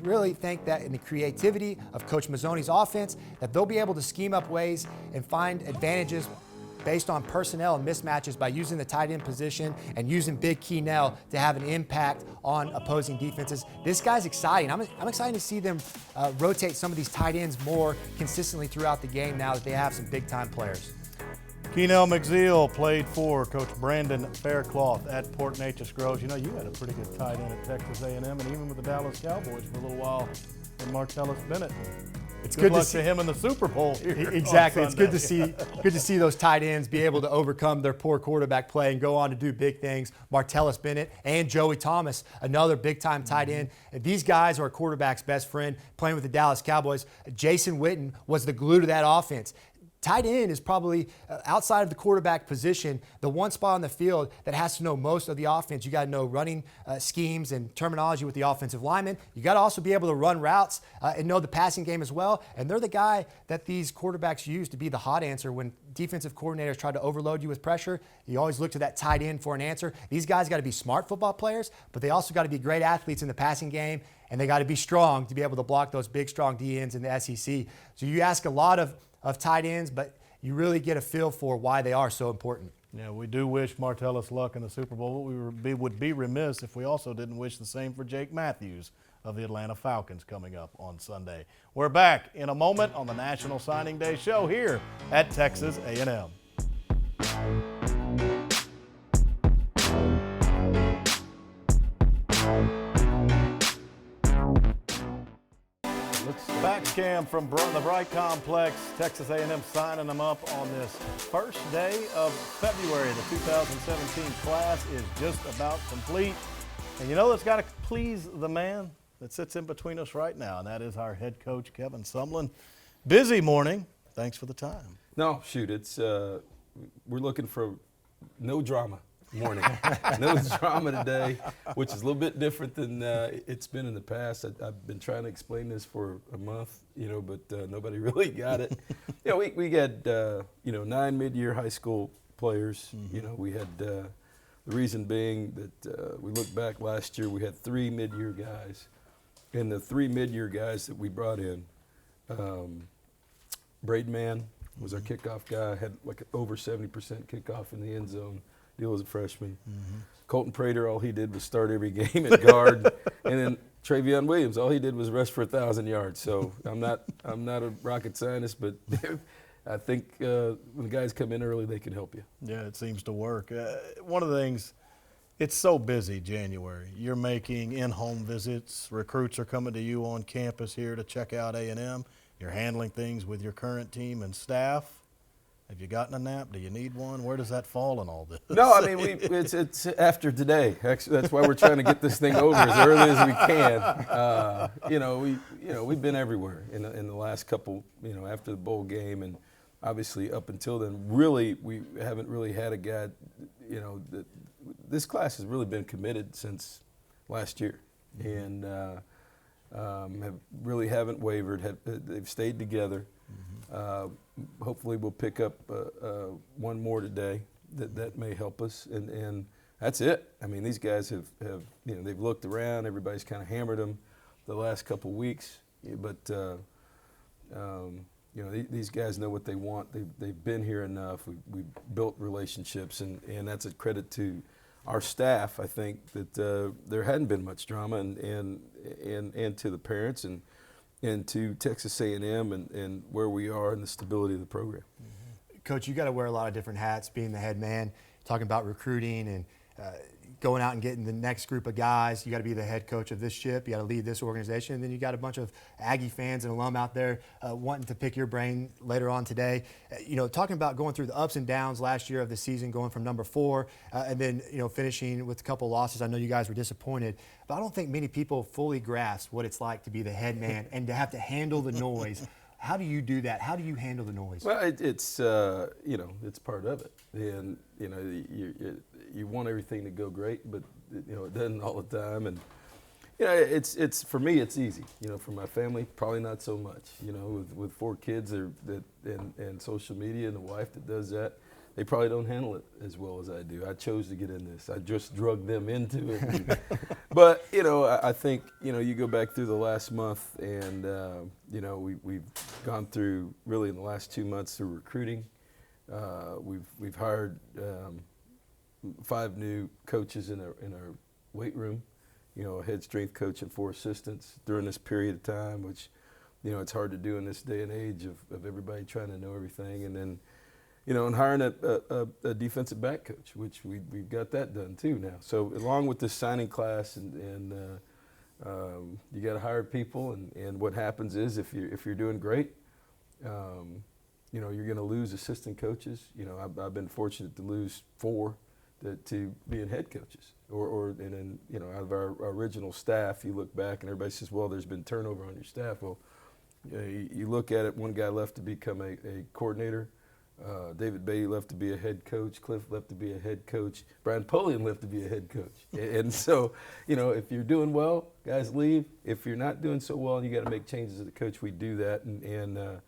really think that in the creativity of Coach Mazzoni's offense, that they'll be able to scheme up ways and find advantages based on personnel and mismatches by using the tight end position and using Big Keenell to have an impact on opposing defenses. This guy's exciting. I'm excited to see them rotate some of these tight ends more consistently throughout the game now that they have some big-time players. Keenel McZeal played for Coach Brandon Faircloth at Port Neches Groves. You know, you had a pretty good tight end at Texas A&M and even with the Dallas Cowboys for a little while in Martellus Bennett. It's good luck to him in the Super Bowl here. Exactly. It's good to see those tight ends be able to overcome their poor quarterback play and go on to do big things. Martellus Bennett and Joey Thomas, another big-time tight end. These guys are a quarterback's best friend playing with the Dallas Cowboys. Jason Witten was the glue to that offense. Tight end is probably, outside of the quarterback position, the one spot on the field that has to know most of the offense. You got to know running schemes and terminology with the offensive linemen. You got to also be able to run routes and know the passing game as well. And they're the guy that these quarterbacks use to be the hot answer when defensive coordinators try to overload you with pressure. You always look to that tight end for an answer. These guys got to be smart football players, but they also got to be great athletes in the passing game, and they got to be strong to be able to block those big, strong DNs in the SEC. So you ask a lot of tight ends, but you really get a feel for why they are so important. Yeah, we do wish Martellus luck in the Super Bowl. We would be remiss if we also didn't wish the same for Jake Matthews of the Atlanta Falcons coming up on Sunday. We're back in a moment on the National Signing Day show here at Texas A&M. Back cam from the Bright Complex. Texas A&M signing them up on this first day of February. The 2017 class is just about complete. And you know, it's got to please the man that sits in between us right now, and that is our head coach, Kevin Sumlin. Busy morning. Thanks for the time. No, shoot, it's we're looking for no drama morning. No drama today, which is a little bit different than it's been in the past. I've been trying to explain this for a month, but nobody really got it. We had 9 mid-year high school players. We had the reason being that we look back last year, we had 3 mid-year guys, and the 3 mid-year guys that we brought in, Braden Mann was our kickoff guy, had like over 70% kickoff in the end zone. Deal as a freshman. Colton Prater, all he did was start every game at guard, and then Travion Williams, all he did was rush for 1,000 yards. So I'm not a rocket scientist, but I think when the guys come in early, they can help you. Yeah, it seems to work. One of the things, it's so busy January. You're making in-home visits. Recruits are coming to you on campus here to check out A&M. You're handling things with your current team and staff. Have you gotten a nap? Do you need one? Where does that fall in all this? No, I mean it's after today. Actually, that's why we're trying to get this thing over as early as we can. We've been everywhere in the last couple. After the bowl game, and obviously up until then, really we haven't really had a guy. This class has really been committed since last year, and haven't wavered. They've stayed together. Hopefully we'll pick up one more today that may help us, and that's it. I mean, these guys have they've looked around. Everybody's kind of hammered them the last couple weeks, but these guys know what they want. They've been here enough. We've built relationships, and that's a credit to our staff. I think that there hadn't been much drama, and to the parents and to Texas A&M and where we are and the stability of the program. Coach, you got to wear a lot of different hats, being the head man, talking about recruiting and going out and getting the next group of guys. You got to be the head coach of this ship. You got to lead this organization. And then you got a bunch of Aggie fans and alum out there wanting to pick your brain later on today. Talking about going through the ups and downs last year of the season, going from number 4 and then, finishing with a couple losses. I know you guys were disappointed, but I don't think many people fully grasp what it's like to be the head man and to have to handle the noise. How do you do that? How do you handle the noise? Well, it's part of it, and you want everything to go great, but it doesn't all the time. And it's for me, it's easy. For my family, probably not so much. With 4 kids and social media and a wife that does that, they probably don't handle it as well as I do. I chose to get in this. I just drug them into it. But, I think, you go back through the last month and, we've gone through really in the last 2 months through recruiting. We've hired 5 new coaches in our weight room, a head strength coach and 4 assistants during this period of time, which, it's hard to do in this day and age of everybody trying to know everything. And then and hiring a defensive back coach, which we've got that done too now. So along with this signing class, and you got to hire people, and what happens is if you're doing great, you're going to lose assistant coaches. I've been fortunate to lose 4 to being head coaches, and then out of our original staff, you look back and everybody says, well, there's been turnover on your staff. Well, you look at it, one guy left to become a coordinator. David Beatty left to be a head coach. Cliff left to be a head coach. Brian Polian left to be a head coach. And so, if you're doing well, guys leave. If you're not doing so well and you got to make changes as a coach, we do that. And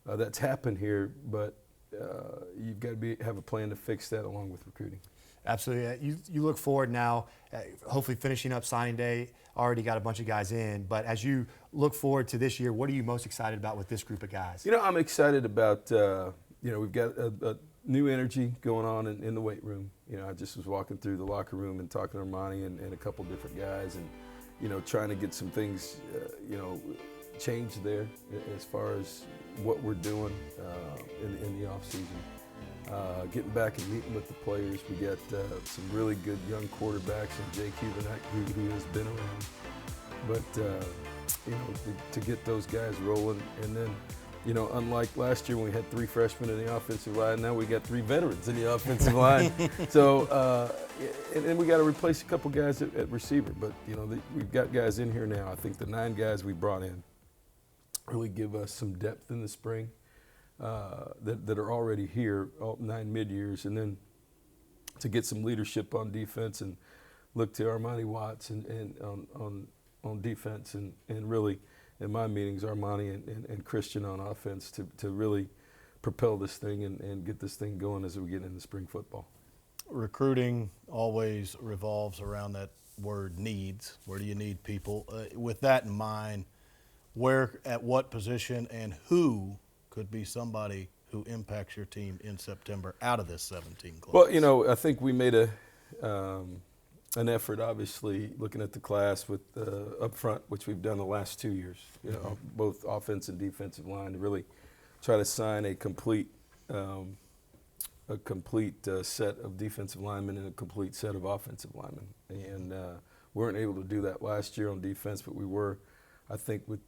that's happened here. But you've got to have a plan to fix that along with recruiting. Absolutely. You look forward now, hopefully finishing up signing day. Already got a bunch of guys in. But as you look forward to this year, what are you most excited about with this group of guys? I'm excited about we've got a new energy going on in the weight room. I just was walking through the locker room and talking to Armani and a couple different guys, and trying to get some things changed there as far as what we're doing in the off season. Getting back and meeting with the players. We got some really good young quarterbacks, and Jake Hubenak, who has been around. But to get those guys rolling, and then. Unlike last year when we had 3 freshmen in the offensive line, now we got 3 veterans in the offensive line. So, and we got to replace a couple guys at receiver. But, we've got guys in here now. I think the 9 guys we brought in really give us some depth in the spring that are already here, all 9 mid-years. And then to get some leadership on defense and look to Armani Watts and on defense and really – in my meetings, Armani and Christian on offense to really propel this thing and get this thing going as we get into spring football. Recruiting always revolves around that word needs. Where do you need people? With that in mind, where, at what position, and who could be somebody who impacts your team in September out of this 17 class? Well, I think we made an effort, obviously, looking at the class with up front, which we've done the last 2 years, both offense and defensive line, to really try to sign a complete set of defensive linemen and a complete set of offensive linemen. And we weren't able to do that last year on defense, but we were. I think with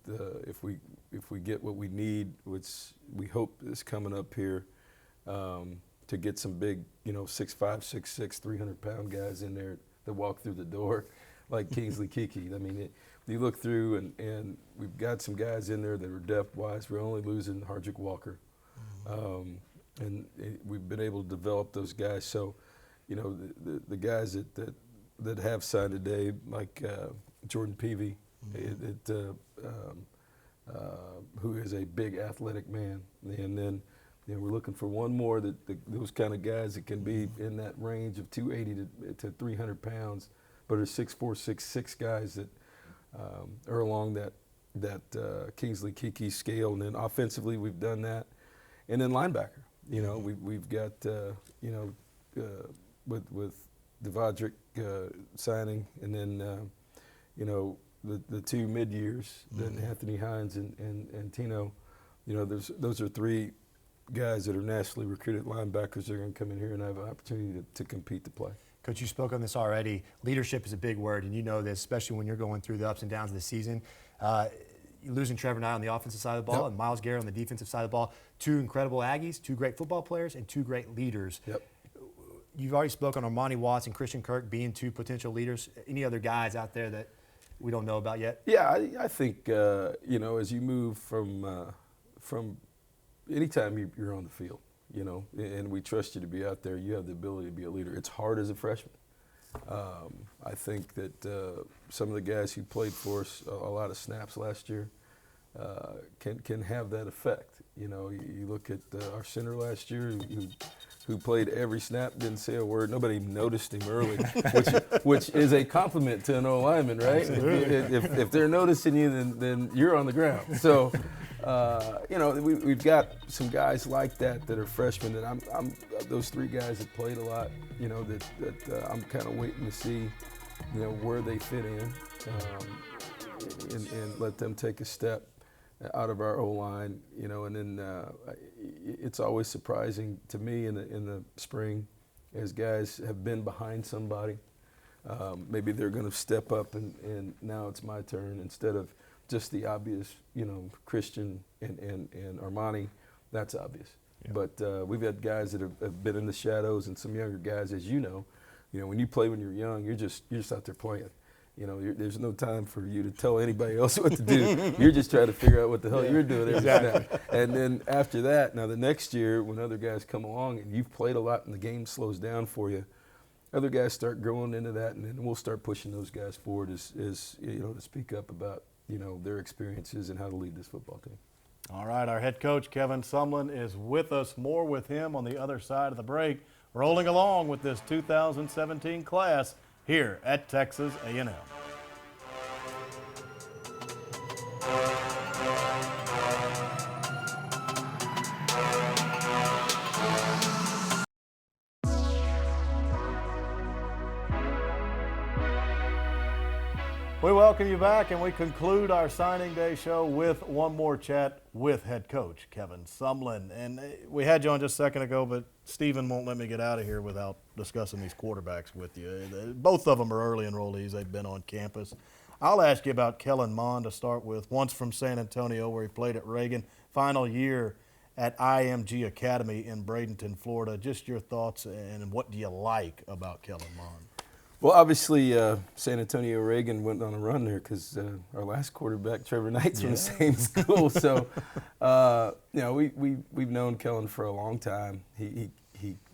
if we get what we need, which we hope is coming up here, to get some big, 6'5", 6'6", 300-pound guys in there that walk through the door, like Kingsley Keke. I mean, you look through, and we've got some guys in there that are depth-wise. We're only losing Hardrick Walker. And we've been able to develop those guys. So, the guys that have signed today, like Jordan Peavy, who is a big athletic man. And then we're looking for one more those kind of guys that can be in that range of 280 to 300 pounds, but are 6'4", 6'6" guys that are along that Kingsley Keke scale. And then offensively, we've done that. And then linebacker, we've got with Devondrick signing, and then the 2 mid-years, then Anthony Hines and Tino. Those are 3 guys that are nationally recruited linebackers that are going to come in here and have an opportunity to compete to play. Coach, you spoke on this already. Leadership is a big word, and you know this, especially when you're going through the ups and downs of the season. You're losing Trevor Knight on the offensive side of the ball and Myles Garrett on the defensive side of the ball. 2 incredible Aggies, 2 great football players, and 2 great leaders. You've already spoken on Armani Watts and Christian Kirk being 2 potential leaders. Any other guys out there that we don't know about yet? Yeah, I think, as you move from anytime you're on the field, and we trust you to be out there, you have the ability to be a leader. It's hard as a freshman. I think that some of the guys who played for us a lot of snaps last year can have that effect. You look at our center last year who played every snap, didn't say a word. Nobody noticed him early, which is a compliment to an O-lineman, right? If they're noticing you, then you're on the ground. So. We've got some guys like that are freshmen that I'm those 3 guys that played a lot, that I'm kind of waiting to see, where they fit in, and let them take a step. out of our O-line, you know, and then it's always surprising to me in the spring as guys have been behind somebody. Maybe they're going to step up and now it's my turn instead of just the obvious, you know, Christian and Armani. That's obvious. Yeah. But we've had guys that have been in the shadows and some younger guys, as you know, when you play when you're young, you're just out there playing. You know, there's no time for you to tell anybody else what to do. You're just trying to figure out what the hell you're doing every snap. And then after that, now the next year when other guys come along and you've played a lot and the game slows down for you, other guys start growing into that, and then we'll start pushing those guys forward as you know, to speak up about, you know, their experiences and how to lead this football team. All right, our head coach Kevin Sumlin is with us. More with him on the other side of the break. Rolling along with this 2017 class here at Texas A&M. We welcome you back, and we conclude our signing day show with one more chat with head coach Kevin Sumlin. And we had you on just a second ago, but Stephen won't let me get out of here without discussing these quarterbacks with you. Both of them are early enrollees. They've been on campus. I'll ask you about Kellen Mond to start with. Once from San Antonio, where he played at Reagan. Final year at IMG Academy in Bradenton, Florida. Just your thoughts, and what do you like about Kellen Mond? Well, obviously, San Antonio Reagan went on a run there because our last quarterback, Trevor Knight's from the same school. So, you know, we've known Kellen for a long time. He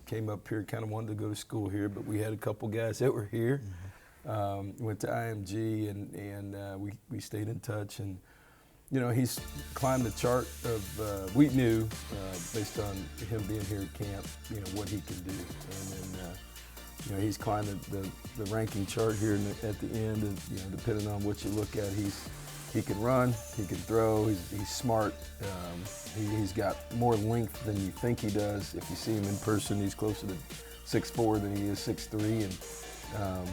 came up here, kind of wanted to go to school here, but we had a couple guys that were here. Went to IMG, and we stayed in touch. And, you know, he's climbed the chart of, we knew, based on him being here at camp, you know, what he can do. And then, you know, he's climbed the ranking chart here at the end, and, you know, depending on what you look at, he can run, he can throw, he's smart. He's got more length than you think he does. If you see him in person, he's closer to 6'4" than he is 6'3", and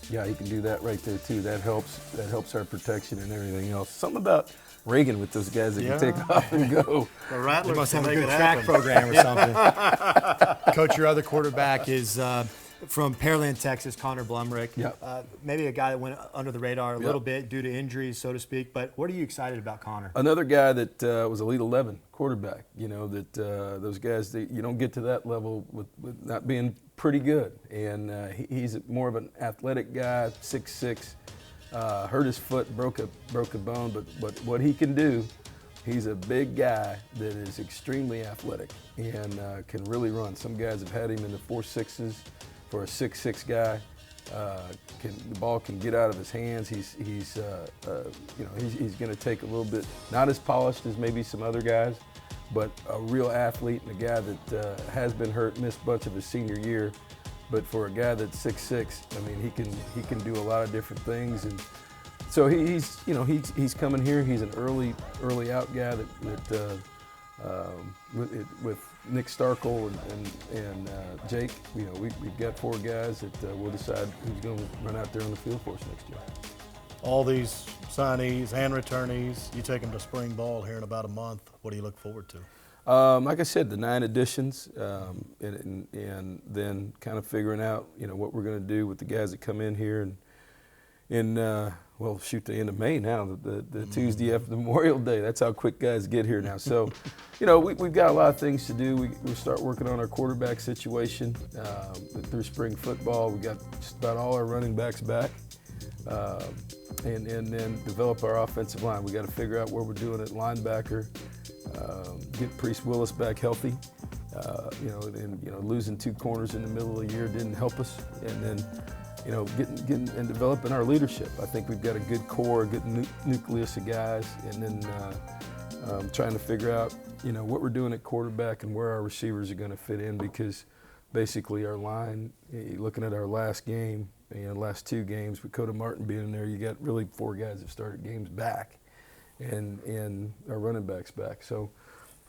yeah, he can do that right there too. That helps our protection and everything else. Something about Reagan with those guys that can take off and go. The Rattlers must have a good track program or something. Coach, your other quarterback is from Pearland, Texas, Connor Blumrick. Yep. Maybe a guy that went under the radar a little bit due to injuries, so to speak. But what are you excited about Connor? Another guy that was Elite 11 quarterback. You know, that those guys, you don't get to that level with not being pretty good. And he's more of an athletic guy, 6'6". Hurt his foot, broke a bone, but what he can do, he's a big guy that is extremely athletic and can really run. Some guys have had him in the 4.6s. For a 6'6" guy, the ball can get out of his hands. He's going to take a little bit, not as polished as maybe some other guys, but a real athlete and a guy that has been hurt, missed a bunch of his senior year. But for a guy that's 6'6", I mean, he can do a lot of different things. And so he's coming here. He's an early out guy that with Nick Starkel and Jake, you know, we've got 4 guys that we'll decide who's going to run out there on the field for us next year. All these signees and returnees, you take them to spring ball here in about a month. What do you look forward to? Like I said, the 9 additions, and then kind of figuring out, you know, what we're going to do with the guys that come in here and well, shoot, the end of May now, the Tuesday after Memorial Day. That's how quick guys get here now. So, you know, we've got a lot of things to do. We start working on our quarterback situation through spring football. We got just about all our running backs back, and then develop our offensive line. We got to figure out where we're doing at linebacker, get Priest Willis back healthy. You know, and you know, losing 2 corners in the middle of the year didn't help us, and then, you know, getting and developing our leadership. I think we've got a good core, a good nucleus of guys, and then trying to figure out, you know, what we're doing at quarterback and where our receivers are going to fit in, because basically our line, looking at our last game, you know, last 2 games with Coda Martin being in there, you got really 4 guys that started games back, and our running backs back. So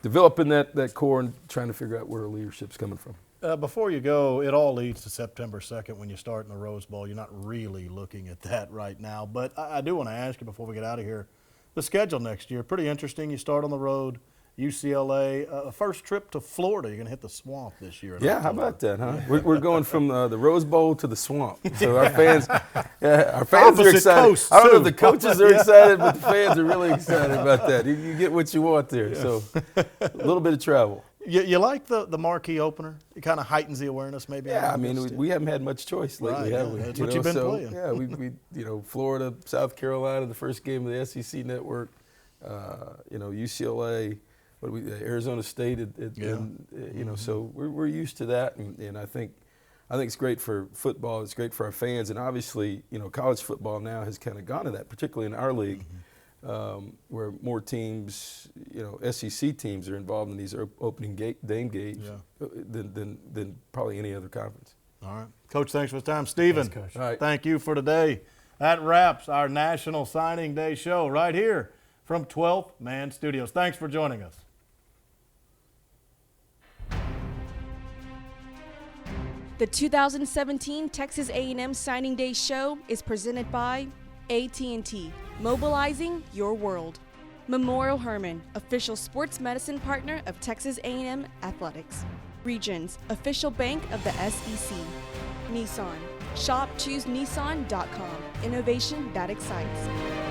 developing that core and trying to figure out where our leadership's coming from. Before you go, it all leads to September 2nd when you start in the Rose Bowl. You're not really looking at that right now. But I do want to ask you before we get out of here, the schedule next year. Pretty interesting. You start on the road, UCLA. First trip to Florida. You're going to hit the Swamp this year. Yeah, how about that, huh? We're going from the Rose Bowl to the Swamp. So our fans are excited. Coast, I don't know if too. the coaches are excited, but the fans are really excited about that. You get what you want there. So a little bit of travel. You like the marquee opener? It kind of heightens the awareness, maybe. Yeah, I mean, we haven't had much choice lately, have we? That's what you've been playing. Yeah, we Florida, South Carolina, the first game of the SEC network. UCLA, Arizona State, so we're used to that, and I think it's great for football. It's great for our fans, and obviously, college football now has kind of gone to that, particularly in our league. Where more teams, SEC teams are involved in these opening game games than probably any other conference. All right. Coach, thanks for the time. Stephen, Thanks, Coach. All right. Thank you for today. That wraps our National Signing Day show right here from 12th Man Studios. Thanks for joining us. The 2017 Texas A&M Signing Day show is presented by AT&T, mobilizing your world. Memorial Hermann, official sports medicine partner of Texas A&M Athletics. Regions, official bank of the SEC. Nissan, shop choosenissan.com, innovation that excites.